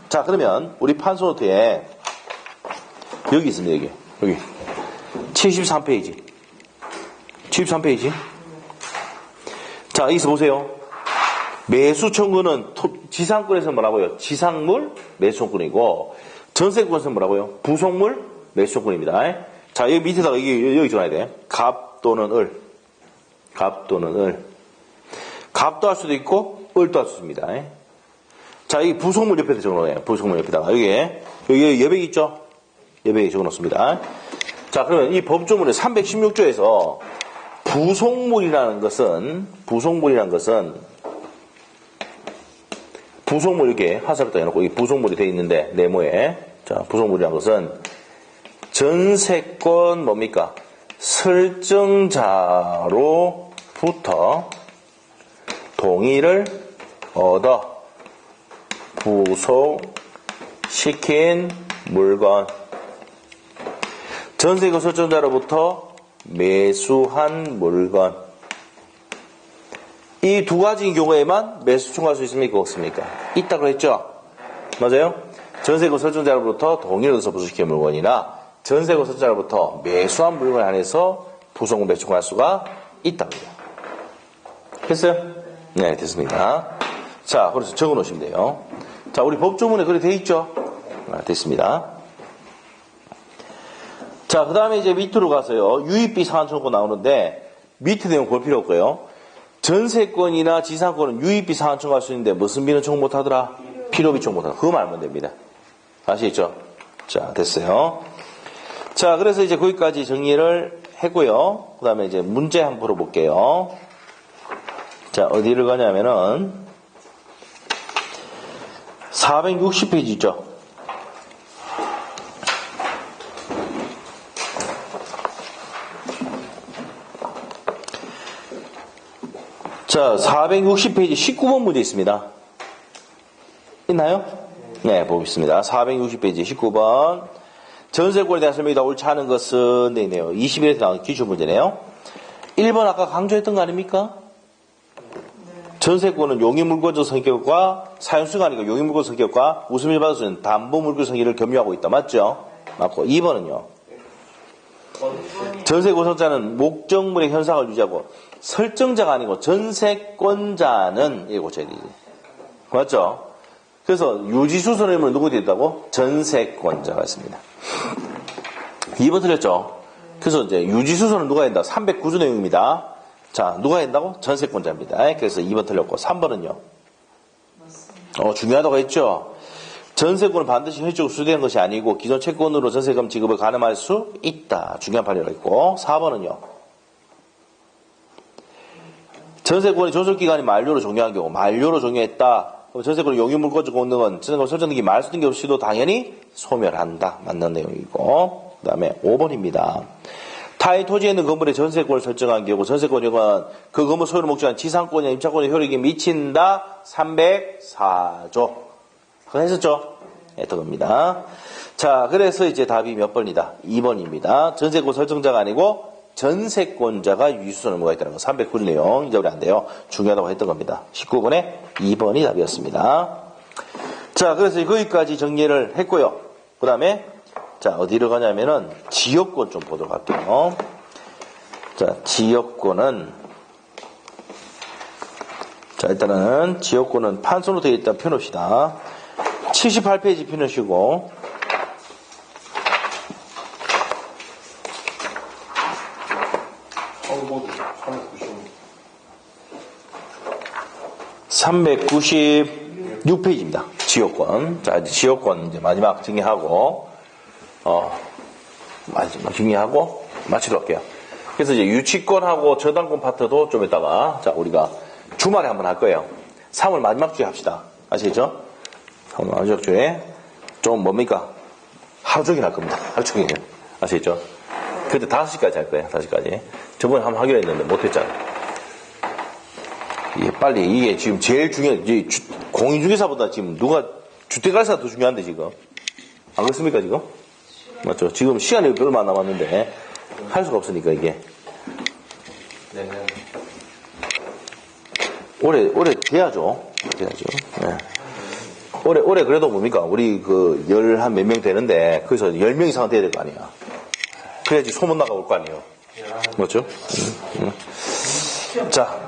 자, 그러면 우리 판소노트에 여기 있습니다. 여기 73페이지. 자, 여기서 보세요. 매수 청구는 지상권에서 뭐라고요? 지상물 매수 청구이고 전세권은 뭐라고요? 부속물 매수조건입니다. 자, 여기 밑에다가 여기 적어야 돼. 갑 또는 을. 갑 또는 을. 갑도 할 수도 있고, 을도 할 수 있습니다. 자, 이 부속물 옆에다 적어놓아요. 부속물 옆에다가. 여기 여백 있죠? 여백에 적어놓습니다. 자, 그러면 이 법조문의 316조에서 부속물이라는 것은, 부속물 이렇게 화살부터 해놓고, 이 부속물이 되어 있는데, 네모에. 자, 부속물이라는 것은, 전세권 뭡니까? 설정자로부터 동의를 얻어 부속시킨 물건. 전세권 설정자로부터 매수한 물건. 이 두 가지인 경우에만 매수 청구할 수 있습니까? 없습니까? 있다고 했죠? 맞아요? 전세권 설정자로부터 동의를 얻어서 부속시킨 물건이나 전세권 설정자로부터 매수한 물건에 한해서 부속물 매수 청구할 수가 있답니다. 됐어요? 네, 됐습니다. 자, 그래서 적어 놓으시면 돼요. 자, 우리 법조문에 그렇게 돼 있죠? 됐습니다. 자, 그 다음에 이제 밑으로 가서요. 유입비 상환 청구 나오는데, 밑에 내용 볼 필요 없고요. 전세권이나 지상권은 유입비 상환 청구할 수 있는데, 무슨 비는 청구 못 하더라? 필요비 청구 못 하더라. 그거만 알면 됩니다. 아시겠죠? 자, 됐어요. 자, 그래서 이제 거기까지 정리를 했고요. 그 다음에 이제 문제 한번 풀어볼게요. 자, 어디를 가냐면은, 460페이지 있죠? 자, 460페이지 19번 문제 있습니다. 있나요? 네, 보겠습니다. 460페이지 19번. 전세권에 대한 설명이 다 옳지 않은 것은, 네, 있네요. 21에서 나온 기출문제네요. 1번 아까 강조했던 거 아닙니까? 전세권은 용의물권적 성격과 사용수가니까 용의물권 성격과 웃음을 받을 수 있는 담보물권 성격을 겸유하고 있다. 맞죠? 맞고. 2번은요. 전세권 설정자는 목적물의 현상을 유지하고 설정자가 아니고 전세권자는 이거 고쳐야 되지. 맞죠? 그래서 유지수선의 의무는 누구 되었다고? 전세권자가 있습니다. 2번 틀렸죠? 그래서 이제 유지수선은 누가 한다? 309조 내용입니다. 자, 누가 한다고? 전세권자입니다. 그래서 2번 틀렸고 3번은요. 중요하다고 했죠? 전세권은 반드시 현실적으로 수되는 것이 아니고 기존 채권으로 전세금 지급을 가능할 수 있다. 중요한 판례가 있고 4번은요. 전세권이 존속기간이 만료로 종료한 경우 만료로 종료했다. 그럼 전세권의 용유물권적 공등은 전세권 설정 등기 말소 등기 없이도 당연히 소멸한다. 맞는 내용이고 그 다음에 5번입니다. 타의 토지에 있는 건물의 전세권을 설정한 경우 전세권은 그 건물 소유를 목적한 지상권이나 임차권의 효력이 미친다. 304조. 그거 했었죠? 했던 겁니다. 자, 그래서 이제 답이 몇 번이다? 2번입니다. 전세권 설정자가 아니고 전세권자가 유지수선 의무가 있다는 거. 309조 내용 잊어버리면 안 돼요. 중요하다고 했던 겁니다. 19번에 2번이 답이었습니다. 자, 그래서 거기까지 정리를 했고요. 그 다음에 자, 어디로 가냐면은 지역권 좀 보도록 할게요. 자, 지역권은 자, 일단은 지역권은 판서로 되어 있다 펴놓읍시다. 78페이지 펴놓으시고 396페이지입니다. 지역권. 자, 이제 지역권 이제 마지막 정리하고 마지막 정리하고 마치도록 할게요. 그래서 이제 유치권하고 저당권 파트도 좀 이따가 자, 우리가 주말에 한번 할 거예요. 3월 마지막 주에 합시다. 아시겠죠? 3월 마지막 주에 좀 뭡니까? 하루 종일 할 겁니다. 하루 종일. 아시겠죠? 그때 5시까지 할 거예요. 5시까지. 저번에 한번 하기로 했는데 못했잖아요. 빨리 이게 지금 제일 중요한 공인중개사보다 지금 누가 주택관리사가 더 중요한데 지금 안 그렇습니까 지금? 맞죠? 지금 시간이 얼마 안 남았는데 할 수가 없으니까 이게 올해 돼야죠. 네. 올해 그래도 뭡니까? 우리 그 한 몇 명 되는데 거기서 10명 이상은 돼야 될 거 아니야. 그래야지 소문 나가 올 거 아니에요. 맞죠? 자,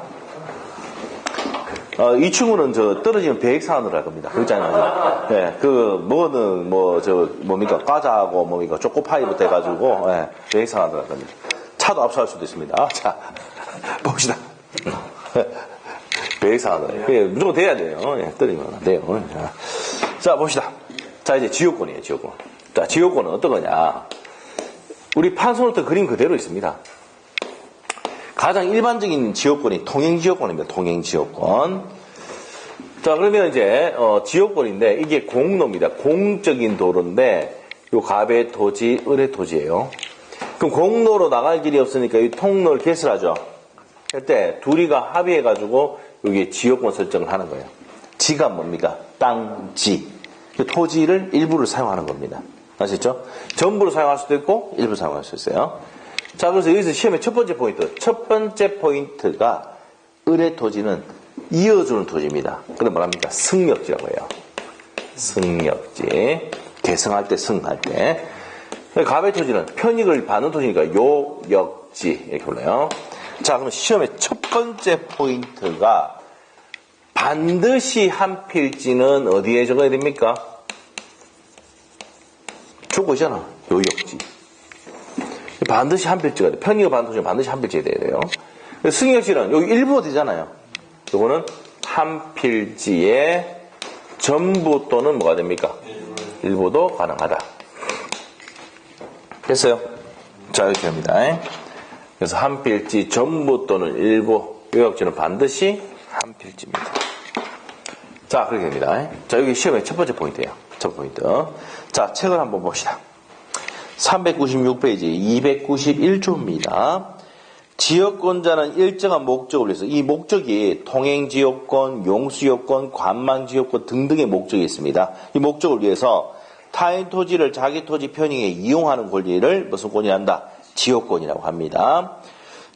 이 친구는 떨어지면 배액사안으로 할 겁니다. 그렇잖아요. 예, 뭐는, 뭡니까, 과자하고, 뭡니까, 초코파이부터 해가지고, 예, 배액사안으로 할 겁니다. 차도 압수할 수도 있습니다. 자, 봅시다. 배액사안으로. 예, 무조건 돼야 돼요. 예, 떨어지면 안 돼요. 자, 봅시다. 자, 이제 지요권이에요, 지요권. 자, 지요권은 어떤 거냐. 우리 판서부터 그림 그대로 있습니다. 가장 일반적인 지역권이 통행지역권입니다. 통행지역권. 자, 그러면 이제 지역권인데 이게 공로입니다. 공적인 도로인데 요 갑의 토지, 을의 토지예요. 그럼 공로로 나갈 길이 없으니까 이 통로를 개설하죠. 할 때 둘이가 합의해가지고 여기 지역권 설정을 하는 거예요. 지가 뭡니까? 땅, 지. 토지를 일부를 사용하는 겁니다. 아시죠? 전부를 사용할 수도 있고 일부 사용할 수 있어요. 자, 그래서 여기서 시험의 첫 번째 포인트. 첫 번째 포인트가 을의 토지는 이어주는 토지입니다. 그럼 뭐랍니까? 승역지라고 해요. 승역지. 계승할 때, 승할 때. 갑의 토지는 편익을 받는 토지니까 요역지. 이렇게 불러요. 자, 그럼 시험의 첫 번째 포인트가 반드시 한 필지는 어디에 적어야 됩니까? 주고 있잖아. 요역지. 반드시 한 필지가 돼. 편의가 받는 토지는 반드시 한 필지에 돼야 돼요. 승역지는 여기 일부 되잖아요. 이거는 한 필지에 전부 또는 뭐가 됩니까? 일부도 가능하다. 됐어요? 자, 이렇게 합니다. 그래서 한 필지 전부 또는 일부 요역지는 반드시 한 필지입니다. 자, 그렇게 됩니다. 자, 여기 시험의 첫 번째 포인트예요. 첫 포인트. 자, 책을 한번 봅시다. 396페이지 291조입니다. 지역권자는 일정한 목적을 위해서 이 목적이 통행지역권, 용수요건, 관망지역권 등등의 목적이 있습니다. 이 목적을 위해서 타인 토지를 자기 토지 편익에 이용하는 권리를 무슨 권이란다? 지역권이라고 합니다.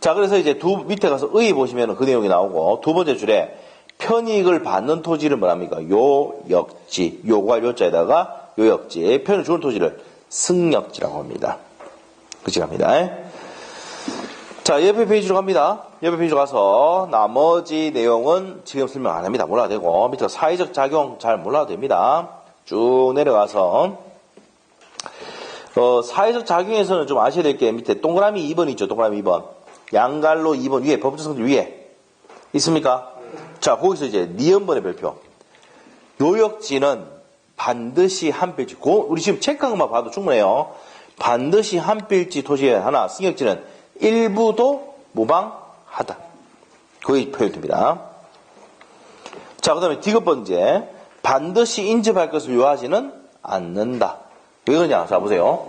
자, 그래서 이제 밑에 가서 의 보시면 그 내용이 나오고 두 번째 줄에 편익을 받는 토지를 뭐랍니까? 요역지. 요과 요자에다가 요역지. 편을 주는 토지를 승역지라고 합니다. 그치 갑니다. 자, 옆에 페이지로 갑니다. 옆에 페이지로 가서 나머지 내용은 지금 설명 안 합니다. 몰라도 되고 밑에 사회적 작용 잘 몰라도 됩니다. 쭉 내려가서 사회적 작용에서는 좀 아셔야 될 게 밑에 동그라미 2번 있죠. 동그라미 2번. 양갈로 2번 위에 법적 성질 위에 있습니까? 자, 거기서 이제 니은번의 별표. 요역지는 반드시 한 필지. 우리 지금 체크한 것만 봐도 충분해요. 반드시 한 필지 토지에 하나, 승역지는 일부도 무방하다. 거기 표현됩니다. 자, 그 다음에 디귿번째. 반드시 인접할 것을 요하지는 않는다. 왜 그러냐? 자, 보세요.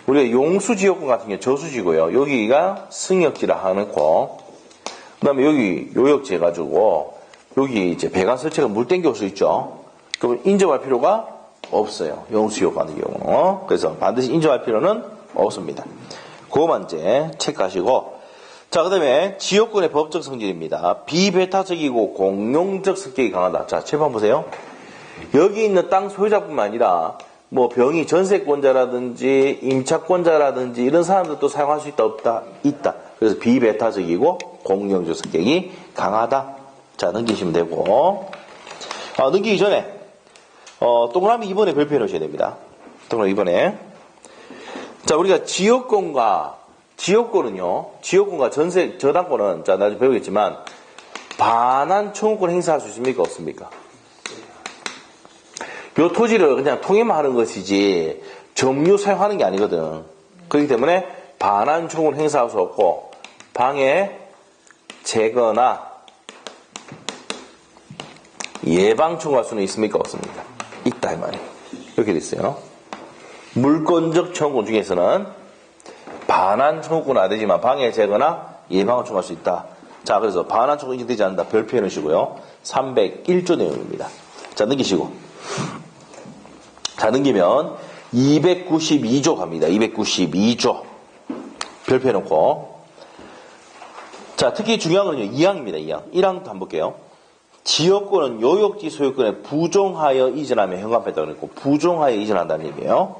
우리가 용수지역권 같은 경우 저수지고요. 여기가 승역지라 하고, 그 다음에 여기 요역지 해가지고, 여기 이제 배관 설치가 물 땡겨올 수 있죠. 그러면 인접할 필요가 없어요. 용수지역 같은 경우는. 그래서 반드시 인접할 필요는 없습니다. 그거만 이제 체크하시고, 자, 그 다음에 지역권의 법적 성질입니다. 비배타적이고 공용적 성격이 강하다. 자, 체판 보세요. 여기 있는 땅 소유자뿐만 아니라 뭐 병이 전세권자라든지 임차권자라든지 이런 사람들도 사용할 수 있다 없다? 있다. 그래서 비배타적이고 공용적 성격이 강하다. 자, 넘기시면 되고, 넘기기 전에 동그라미 2번에 별표해 놓으셔야 됩니다. 동그라미 2번에. 자, 우리가 지역권과 저당권은 자, 나중에 배우겠지만 반환 청구권 행사할 수 있습니까? 없습니까? 요 토지를 그냥 통행만 하는 것이지 점유 사용하는 게 아니거든. 그렇기 때문에 반환 청구권 행사할 수 없고 방해, 제거나 예방 청구할 수는 있습니까? 없습니까? 있다 이 말이에요. 이렇게 돼 있어요. 물권적 청구권 중에서는 반환 청구권은 안 되지만 방해, 제거나 예방을 청구할 수 있다. 자, 그래서 반환 청구권 인정되지 않는다. 별표해 놓으시고요. 301조 내용입니다. 자, 넘기시고. 자, 넘기면 292조 갑니다. 292조. 별표해 놓고. 자, 특히 중요한 건요. 2항입니다. 2항. 1항부터 한번 볼게요. 지역권은 요역지 소유권에 부종하여 이전하면 현관했다고 그랬고, 부종하여 이전한다는 얘기예요.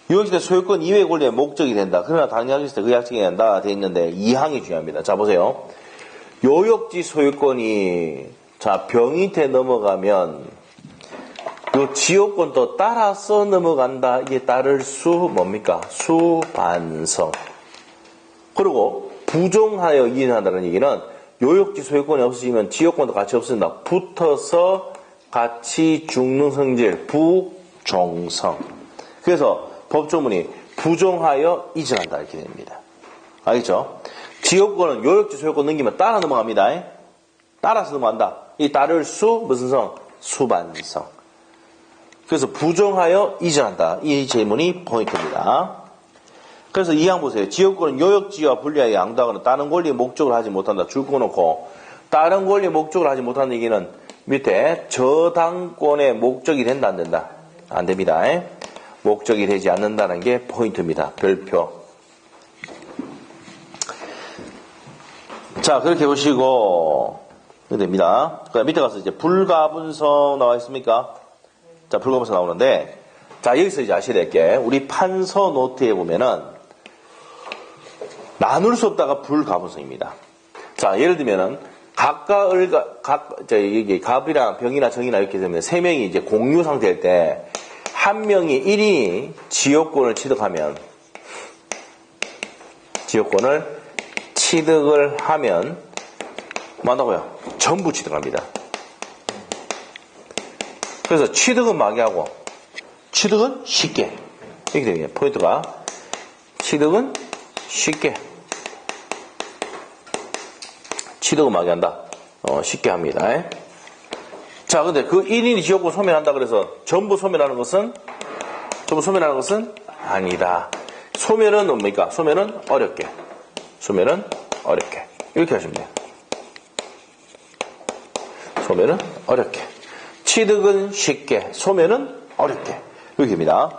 요역지의 소유권 이외의 권리의 목적이 된다. 그러나 다른 약속일 때 그 약속이 된다. 되어 있는데 2항이 중요합니다. 자, 보세요. 요역지 소유권이 자, 병이태 넘어가면 요 지역권도 따라서 넘어간다. 이게 따를 수 뭡니까? 수반성. 그리고 부종하여 이인한다는 얘기는 요역지 소유권이 없어지면 지역권도 같이 없어진다. 붙어서 같이 죽는 성질 부종성. 그래서 법조문이 부종하여 이전한다 이렇게 됩니다. 알겠죠? 지역권은 요역지 소유권 넘기면 따라 넘어갑니다. 따라서 넘어간다. 이 따를 수 무슨 성? 수반성. 그래서 부종하여 이전한다. 이 제문이 포인트입니다. 그래서 이항 보세요. 지역권은 요역지와 분리하여 양도하거나 다른 권리의 목적을 하지 못한다. 줄 꺼놓고 다른 권리의 목적을 하지 못하는 얘기는 밑에 저당권의 목적이 된다 안 된다? 안 됩니다. 목적이 되지 않는다는 게 포인트입니다. 별표. 자, 그렇게 보시고 됩니다. 그다음 밑에 가서 이제 불가분성 나와 있습니까? 자, 불가분성 나오는데, 자, 여기서 이제 아셔야 될 게, 우리 판서 노트에 보면은, 나눌 수 없다가 불가분성입니다. 자, 예를 들면은, 이게 갑이랑 병이나 정이나 이렇게 되면, 세 명이 이제 공유 상태일 때, 한 명이 1인이 지역권을 취득하면, 지역권을 취득을 하면, 뭐 한다고요? 전부 취득합니다. 그래서 취득은 막이하고 취득은 쉽게 이렇게 됩니다. 포인트가 취득은 쉽게 취득은 막이한다. 쉽게 합니다. 자, 근데 그 1인이 지역권 소멸한다 그래서 전부 소멸하는 것은 아니다. 소멸은 뭡니까? 소멸은 어렵게 이렇게 하시면 돼요. 소멸은 어렵게, 취득은 쉽게, 소멸은 어렵게. 이렇게 됩니다.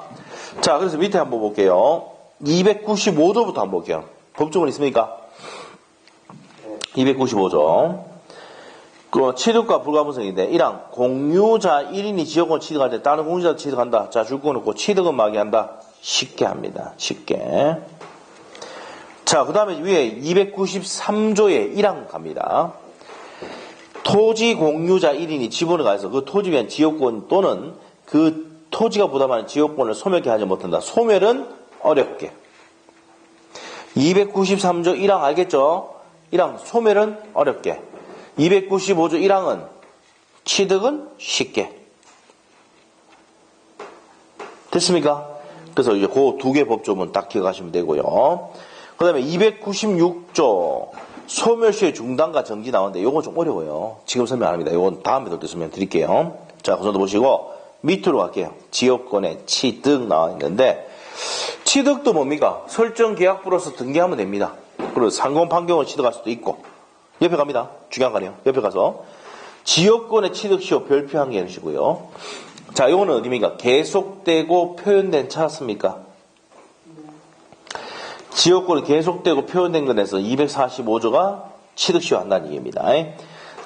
자, 그래서 밑에 한번 볼게요. 295조부터 한번 볼게요. 법조문 있습니까? 295조. 그 취득과 불가분성인데 1항 공유자 1인이 지역권 취득할 때 다른 공유자 취득한다. 자, 줄 거 놓고 취득은 막이한다. 쉽게 합니다. 쉽게. 자, 그 다음에 위에 293조에 1항 갑니다. 토지 공유자 1인이 지분을 가해서 그 토지에 대한 지역권 또는 그 토지가 부담하는 지역권을 소멸케 하지 못한다. 소멸은 어렵게. 293조 1항 알겠죠? 1항 소멸은 어렵게. 295조 1항은 취득은 쉽게. 됐습니까? 그래서 이제 그 두 개 법조문 딱 기억하시면 되고요. 그 다음에 296조 소멸시의 중단과 정지 나오는데 요건 좀 어려워요. 지금 설명 안 합니다. 요건 다음에 또 설명 드릴게요. 자, 그 정도 보시고 밑으로 갈게요. 지역권의 취득 나와 있는데 취득도 뭡니까? 설정 계약부로서 등기하면 됩니다. 그리고 상권 판경을 취득할 수도 있고 옆에 갑니다. 중요한 거 아니에요. 옆에 가서 지역권의 취득시효 별표한 게 해주시고요. 자, 요거는 어디입니까? 계속되고 표현된 찾았습니까? 지역권이 계속되고 표현된 것에서 245조가 취득시효 한다는 얘기입니다.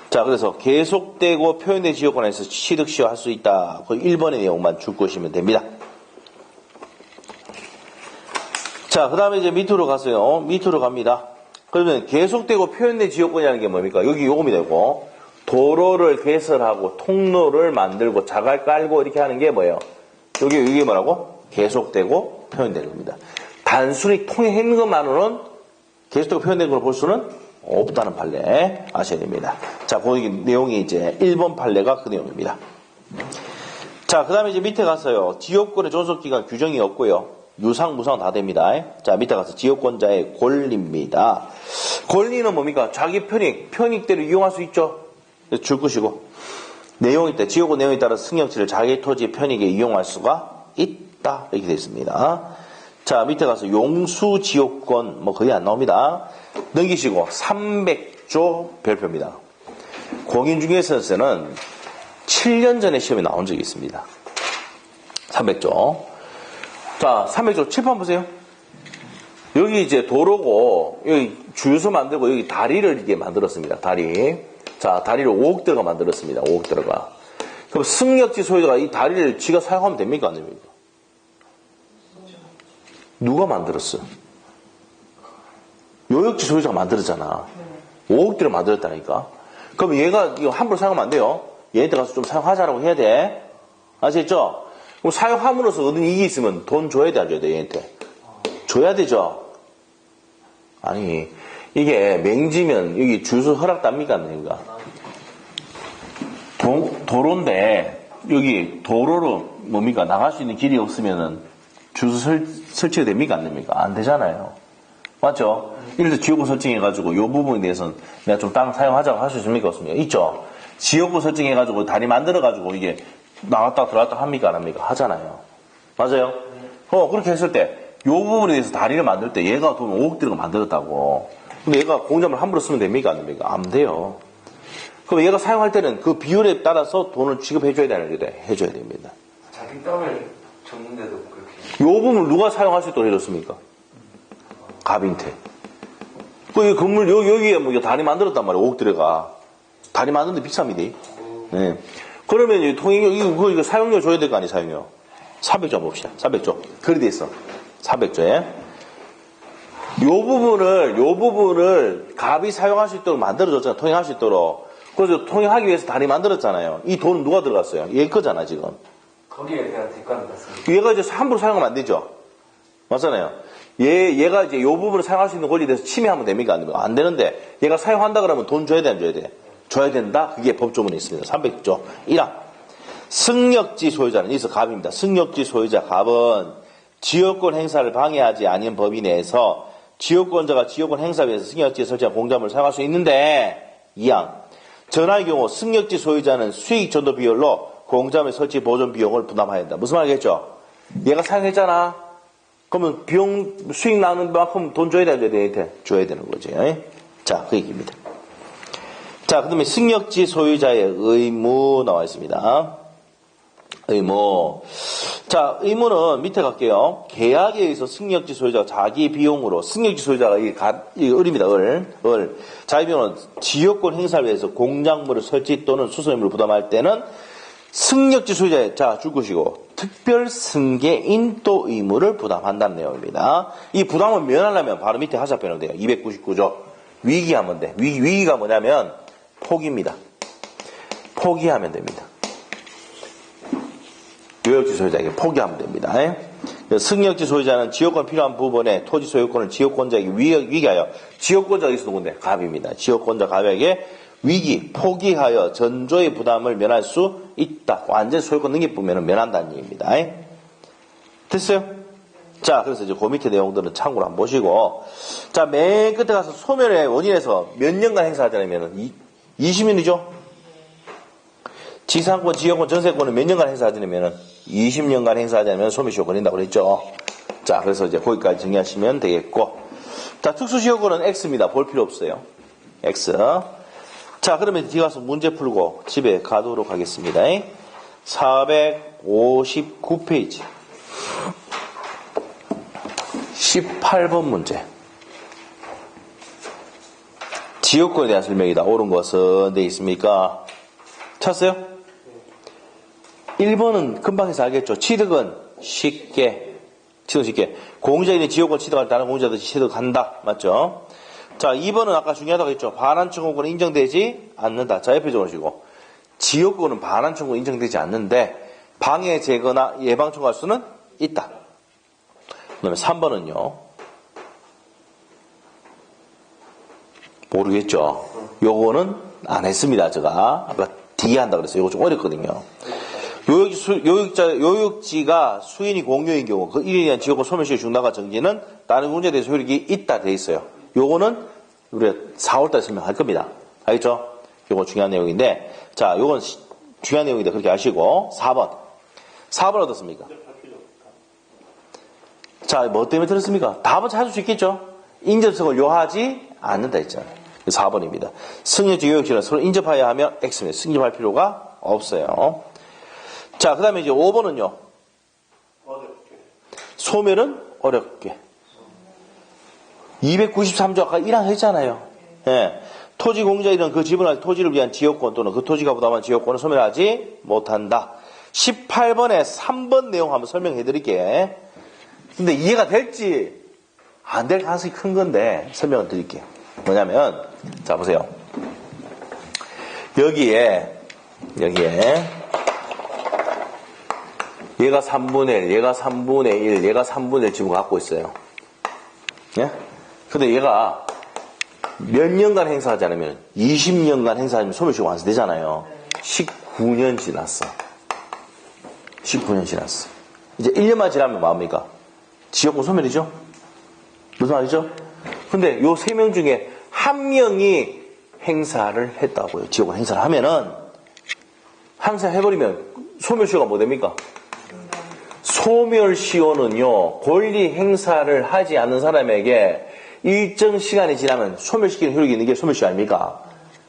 자, 그래서 계속되고 표현된 지역권에서 취득시효 할 수 있다. 그 1번의 내용만 줄 것이면 됩니다. 자, 그 다음에 이제 밑으로 가세요. 밑으로 갑니다. 그러면 계속되고 표현된 지역권이라는 게 뭡니까? 여기 요금이 되고, 도로를 개설하고, 통로를 만들고, 자갈 깔고, 이렇게 하는 게 뭐예요? 이게 뭐라고? 계속되고 표현된 겁니다. 단순히 통해 있는 것만으로는 계속되고 표현된 걸 볼 수는 없다는 판례 아셔야 됩니다. 자, 그 내용이 이제 1번 판례가 그 내용입니다. 자, 그 다음에 이제 밑에 가서요. 지역권의 존속기간 규정이 없고요. 유상, 무상 다 됩니다. 자, 밑에 가서 지역권자의 권리입니다. 권리는 뭡니까? 자기 편익대로 이용할 수 있죠. 줄 것이고. 내용이 때, 지역권 내용에 따라 승역지를 자기 토지 편익에 이용할 수가 있다. 이렇게 되어 있습니다. 자, 밑에 가서 용수 지역권 뭐 거의 안 나옵니다. 넘기시고 300조 별표입니다. 공인중개사에서는 7년 전에 시험에 나온 적이 있습니다. 300조. 자, 300조 칠판 보세요. 여기 이제 도로고 여기 주유소 만들고 여기 다리를 이렇게 만들었습니다. 다리. 자, 다리를 5억 들어가 만들었습니다. 5억 들어가. 그럼 승역지 소유자가 이 다리를 지가 사용하면 됩니까? 안 됩니까? 누가 만들었어? 요역지 소유자가 만들었잖아. 5억 들을 만들었다니까. 그럼 얘가 이거 함부로 사용하면 안 돼요. 얘한테 가서 좀 사용하자라고 해야 돼. 아시겠죠? 그럼 사용함으로써 얻은 이익이 있으면 돈 줘야 돼, 안 줘야 돼, 얘한테? 줘야 되죠? 아니, 이게 맹지면 여기 주소 허락답니까, 안 됩니까? 도로인데, 여기 도로로 뭡니까? 나갈 수 있는 길이 없으면은 주소 설치가 됩니까, 안 됩니까? 안 되잖아요. 맞죠? 예를 들어 지역구 설정해가지고 이 부분에 대해서는 내가 좀 땅 사용하자고 할 수 있습니까, 없습니까? 있죠? 지역구 설정해가지고 다리 만들어가지고 이게 나갔다 들어갔다 합니까, 안 합니까? 하잖아요. 맞아요? 그렇게 했을 때 이 부분에 대해서 다리를 만들 때 얘가 돈 5억 들어가 만들었다고. 근데 얘가 공장을 함부로 쓰면 됩니까, 안 됩니까? 안 돼요. 그럼 얘가 사용할 때는 그 비율에 따라서 돈을 지급해줘야 되는 게 해줘야 됩니다. 자기 땅을 줬는데도 그렇게. 이 부분을 누가 사용할 수 있도록 해줬습니까? 갑인테. 그 건물 여기에 뭐 다리 만들었단 말이야. 5억 들어가. 다리 만드는데 비쌉니다. 네. 그러면 이제 통행료 이거 사용료 줘야 될 거 아니에요, 사용료. 400조 봅시다. 400조. 그리 돼 있어. 400조에. 요 부분을 갑이 사용할 수 있도록 만들어줬잖아. 통행할 수 있도록. 그래서 통행하기 위해서 다리 만들었잖아요. 이 돈은 누가 들어갔어요? 얘 거잖아, 지금. 거기에 대한 대가는 같습니다. 얘가 이제 함부로 사용하면 안 되죠. 맞잖아요. 얘가 이제 요 부분을 사용할 수 있는 권리에 대해서 침해하면 됩니까? 안 됩니까? 안 되는데, 얘가 사용한다 그러면 돈 줘야 돼, 안 줘야 돼? 줘야 된다? 그게 법조문에 있습니다. 300조. 1항. 승역지 소유자는, 여기서 갑입니다. 승역지 소유자 갑은 지역권 행사를 방해하지 아니한 범위 내에서 지역권자가 지역권 행사 위해서 승역지에 설치한 공작물을 사용할 수 있는데, 2항. 전화의 경우 승역지 소유자는 수익 전도 비율로 공작물 설치 보존 비용을 부담해야 한다. 무슨 말이겠죠? 얘가 사용했잖아. 그러면 비용, 수익 나는 만큼 돈 줘야 되는데, 얘한테 줘야 되는 거지. 자, 그 얘기입니다. 자, 그 다음에 승역지 소유자의 의무 나와 있습니다. 의무. 자, 의무는 밑에 갈게요. 계약에 의해서 승역지 소유자가 자기 비용으로, 승역지 소유자가 이 을입니다, 을. 자기 비용은 지역권 행사를 위해서 공작물을 설치 또는 수선 의무를 부담할 때는 승역지 소유자의, 자, 줄 것이고, 특별 승계인 또 의무를 부담한다는 내용입니다. 이 부담을 면하려면 바로 밑에 하사표는 돼요. 299조. 위기하면 돼. 위기가 뭐냐면, 포기입니다. 포기하면 됩니다. 요역지 소유자에게 포기하면 됩니다. 승역지 소유자는 지역권 필요한 부분에 토지 소유권을 지역권자에게 위기하여, 지역권자가 있어도 근데 갑입니다. 지역권자 갑에게 위기, 포기하여 전조의 부담을 면할 수 있다. 완전 소유권 능입부면은 면한다는 얘기입니다. 됐어요? 자, 그래서 이제 그 밑에 내용들은 참고로 한번 보시고, 자, 맨 끝에 가서 소멸의 원인에서 몇 년간 행사하자면은 20년이죠? 지상권, 지역권, 전세권을 몇 년간 행사하자면은 20년간 행사하자면 소멸시효 걸린다고 그랬죠? 자, 그래서 이제 거기까지 정리하시면 되겠고, 자, 특수시효권은 X입니다. 볼 필요 없어요. X. 자, 그러면 뒤에 가서 문제 풀고 집에 가도록 하겠습니다. 459페이지. 18번 문제. 지역권에 대한 설명이다. 옳은 것은 돼 있습니까? 찾았어요? 1번은 금방 해서 알겠죠? 취득은 쉽게. 공자에 있는 지역권 취득할 다른 공자들이 취득한다. 맞죠? 자, 2번은 아까 중요하다고 했죠. 반환청구권은 인정되지 않는다. 자, 옆에 적으시고. 지역권은 반환청구 인정되지 않는데 방해 제거나 예방 청구할 수는 있다. 그 다음에 3번은요. 모르겠죠. 요거는 안 했습니다. 제가 아까 뒤에 한다 그랬어요. 요거 좀 어렵거든요. 요역지가 수인이 공유인 경우 그 일에 대한 지역권 소멸시효 중단과 정지는 다른 문제에 대해서 효력이 있다 돼 있어요. 요거는 우리가 4월달에 설명할 겁니다. 알겠죠? 요거 중요한 내용인데, 자, 요건 중요한 내용인데 그렇게 아시고 4번 어떻습니까? 자, 뭐 때문에 들었습니까? 답은 찾을 수 있겠죠? 인접성을 요하지 않는다 했잖아요. 4번입니다. 승역지 요역지는 서로 인접하여야 하며 X입니다. 승접할 필요가 없어요. 자, 그 다음에 이제 5번은요. 어렵게. 소멸은 어렵게. 293조 아까 1항 했잖아요. 예. 토지 공자일은 그 지분할 토지를 위한 지역권 또는 그 토지가 부담한 지역권을 소멸하지 못한다. 18번에 3번 내용 한번 설명해 드릴게요. 근데 이해가 될지 안 될 가능성이 큰 건데 설명을 드릴게요. 뭐냐면, 자, 보세요. 여기에 얘가 3분의 1, 얘가 3분의 1, 얘가 3분의 1 지분 갖고 있어요. 예? 근데 얘가 몇 년간 행사하지 않으면 20년간 행사하면 소멸시효가 완성되잖아요. 19년 지났어. 19년 지났어. 이제 1년만 지나면 뭐합니까? 지역권 소멸이죠? 무슨 말이죠? 근데 요 3명 중에 한 명이 행사를 했다고요. 지역권 행사를 하면은 항상 해버리면 소멸시효가 뭐 됩니까? 소멸시효는요, 권리 행사를 하지 않는 사람에게 일정 시간이 지나면 소멸시키는 효력이 있는 게 소멸시효 아닙니까?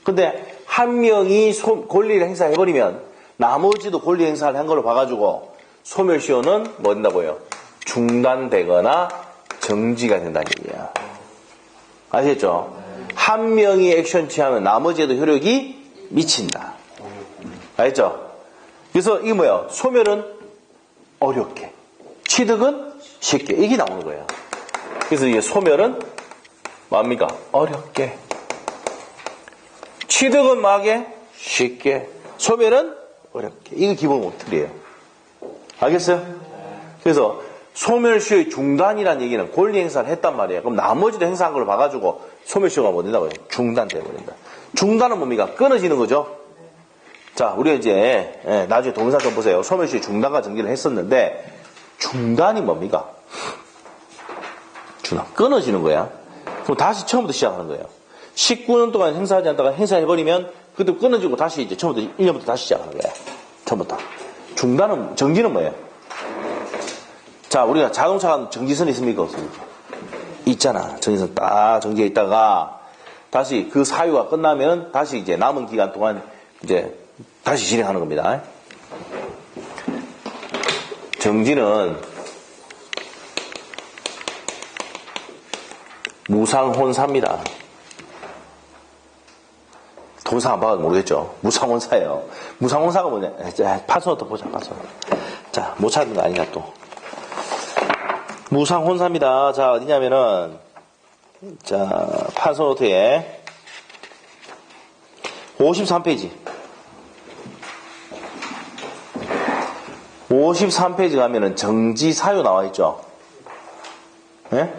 근데 한 명이 권리를 행사해버리면 나머지도 권리 행사를 한 걸로 봐가지고 소멸시효는 뭐 된다고요? 중단되거나 정지가 된다는 얘기야. 아시겠죠? 한 명이 액션 취하면 나머지에도 효력이 미친다. 알겠죠? 그래서 이게 뭐야? 소멸은 어렵게, 취득은 쉽게, 이게 나오는 거예요. 그래서 이게 소멸은 뭡니까? 어렵게, 취득은 뭐하게? 쉽게, 소멸은 어렵게. 이게 기본 틀이에요. 알겠어요? 그래서 소멸시효의 중단이라는 얘기는 권리 행사를 했단 말이에요. 그럼 나머지도 행사한 걸 봐가지고 소멸시효가 뭐 된다고요? 중단돼버린다. 중단은 뭡니까? 끊어지는 거죠. 자, 우리가 이제 나중에 동영상 좀 보세요. 소멸시효 중단과 정지를 했었는데 중단이 뭡니까? 중단, 끊어지는 거야. 그럼 다시 처음부터 시작하는 거예요. 19년 동안 행사하지 않다가 행사해버리면 그때 끊어지고 다시 이제 처음부터 1년부터 다시 시작하는 거야. 처음부터. 중단은, 정지는 뭐예요? 자, 우리가 자동차가 정지선이 있습니까? 없습니까? 있잖아. 정지선 딱 정지해 있다가 다시 그 사유가 끝나면 다시 이제 남은 기간 동안 이제 다시 진행하는 겁니다. 정지는 무상혼사입니다. 동사 안 봐도 모르겠죠. 무상혼사예요. 무상혼사가 뭐냐? 파스노트 보자, 파스노트. 자, 못 찾는 거 아니냐 또. 무상혼사입니다. 자, 어디냐면은, 자, 파스노트에 53페이지. 53페이지 가면은 정지 사유 나와 있죠. 예?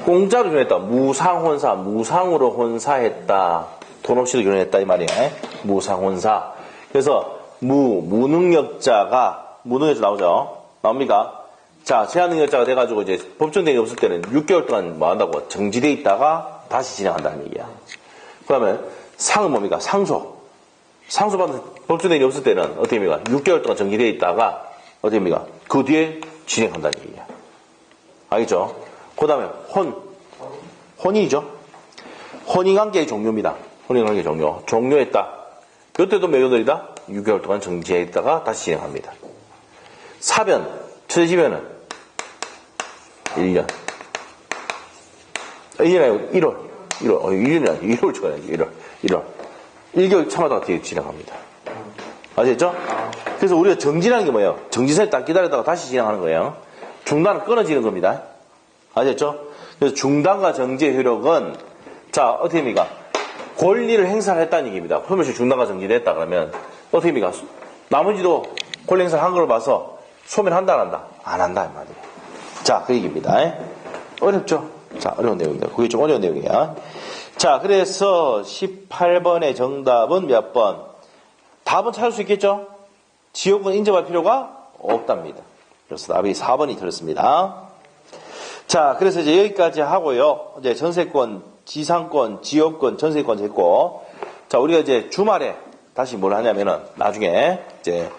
공짜로 결혼했다. 무상혼사, 무상으로 혼사했다. 돈 없이도 결혼했다 이 말이에요. 무상혼사. 그래서 무능력자가 무능력자 나오죠. 나옵니까? 자, 제한능력자가 돼가지고 이제 법정 대행이 없을 때는 6개월 동안 뭐 한다고? 정지돼 있다가 다시 진행한다는 얘기야. 그러면 상은 뭡니까? 상소. 상소받은 법정 대행이 없을 때는 어떻게 합니까? 6개월 동안 정지돼 있다가 어떻게 합니까? 그 뒤에 진행한다는 얘기야. 알겠죠? 그 다음에 혼인이죠. 혼인관계의 종료입니다. 혼인관계 종료. 종료했다. 이때도 매도들이다. 6개월 동안 정지해 있다가 다시 진행합니다. 사변, 처지변은 1년. 1년 아니고 1월. 1년이 아니고 1월 쳐야지. 1월. 1개월 참아다가 뒤에 진행합니다. 아시겠죠? 그래서 우리가 정지라는 게 뭐예요? 정지선에 딱 기다렸다가 다시 진행하는 거예요. 중단은 끊어지는 겁니다. 아시겠죠? 그래서 중단과 정지의 효력은, 자, 어떻게 합니까? 권리를 행사를 했다는 얘기입니다. 소멸시효 중단과 정지를 했다 그러면, 어떻게 합니까? 나머지도 권리 행사를 한 걸 봐서 소멸한다, 안 한다? 안 한다, 이 말이에요. 자, 그 얘기입니다. 어렵죠? 자, 어려운 내용입니다. 그게 좀 어려운 내용이야. 자, 그래서 18번의 정답은 몇 번? 답은 찾을 수 있겠죠? 지역은 인정할 필요가 없답니다. 그래서 답이 4번이 들었습니다. 자, 그래서 이제 여기까지 하고요. 이제 전세권, 지상권, 지역권, 전세권 했고, 자, 우리가 이제 주말에 다시 뭘 하냐면은 나중에 이제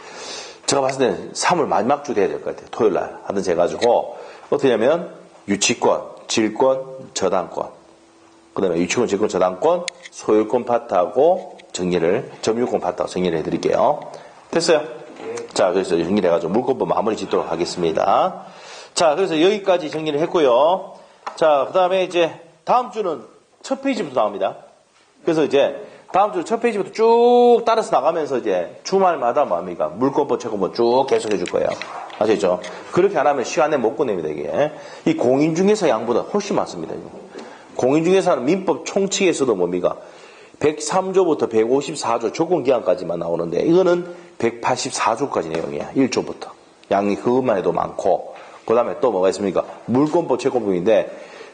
제가 봤을 때는 3월 마지막 주 돼야 될 것 같아요. 토요일 날 하든지 해가지고 어떻게 하냐면 유치권, 질권, 저당권, 그 다음에 유치권, 질권, 저당권, 소유권 파트하고 점유권 파트하고 정리를 해드릴게요. 됐어요? 자, 그래서 정리를 해가지고 물권법 마무리 짓도록 하겠습니다. 자, 그래서 여기까지 정리를 했고요. 자, 그 다음에 이제 다음 주는 첫 페이지부터 나옵니다. 그래서 이제 다음 주 첫 페이지부터 쭉 따라서 나가면서 이제 주말마다 뭡니까? 물권법, 채권법 쭉 계속 해줄 거예요. 아시죠? 그렇게 안 하면 시간에 못 끝냅니다, 이게. 이 공인중개사 양보다 훨씬 많습니다, 이거. 공인중개사는 민법 총칙에서도 뭡니까? 103조부터 154조 조건기한까지만 나오는데 이거는 184조까지 내용이야. 1조부터. 양이 그것만 해도 많고 그 다음에 또 뭐가 있습니까? 물권법, 채권법인데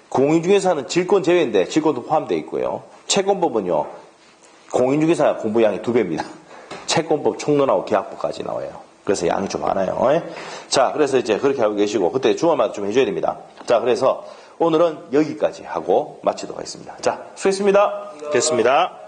공인중개사는 질권 제외인데 질권도 포함되어 있고요. 채권법은요. 공인중개사 공부량이 2배입니다. 채권법, 총론하고 계약법까지 나와요. 그래서 양이 좀 많아요. 자, 그래서 이제 그렇게 하고 계시고 그때 주말마다 좀 해줘야 됩니다. 자, 그래서 오늘은 여기까지 하고 마치도록 하겠습니다. 자, 수고했습니다. 됐습니다.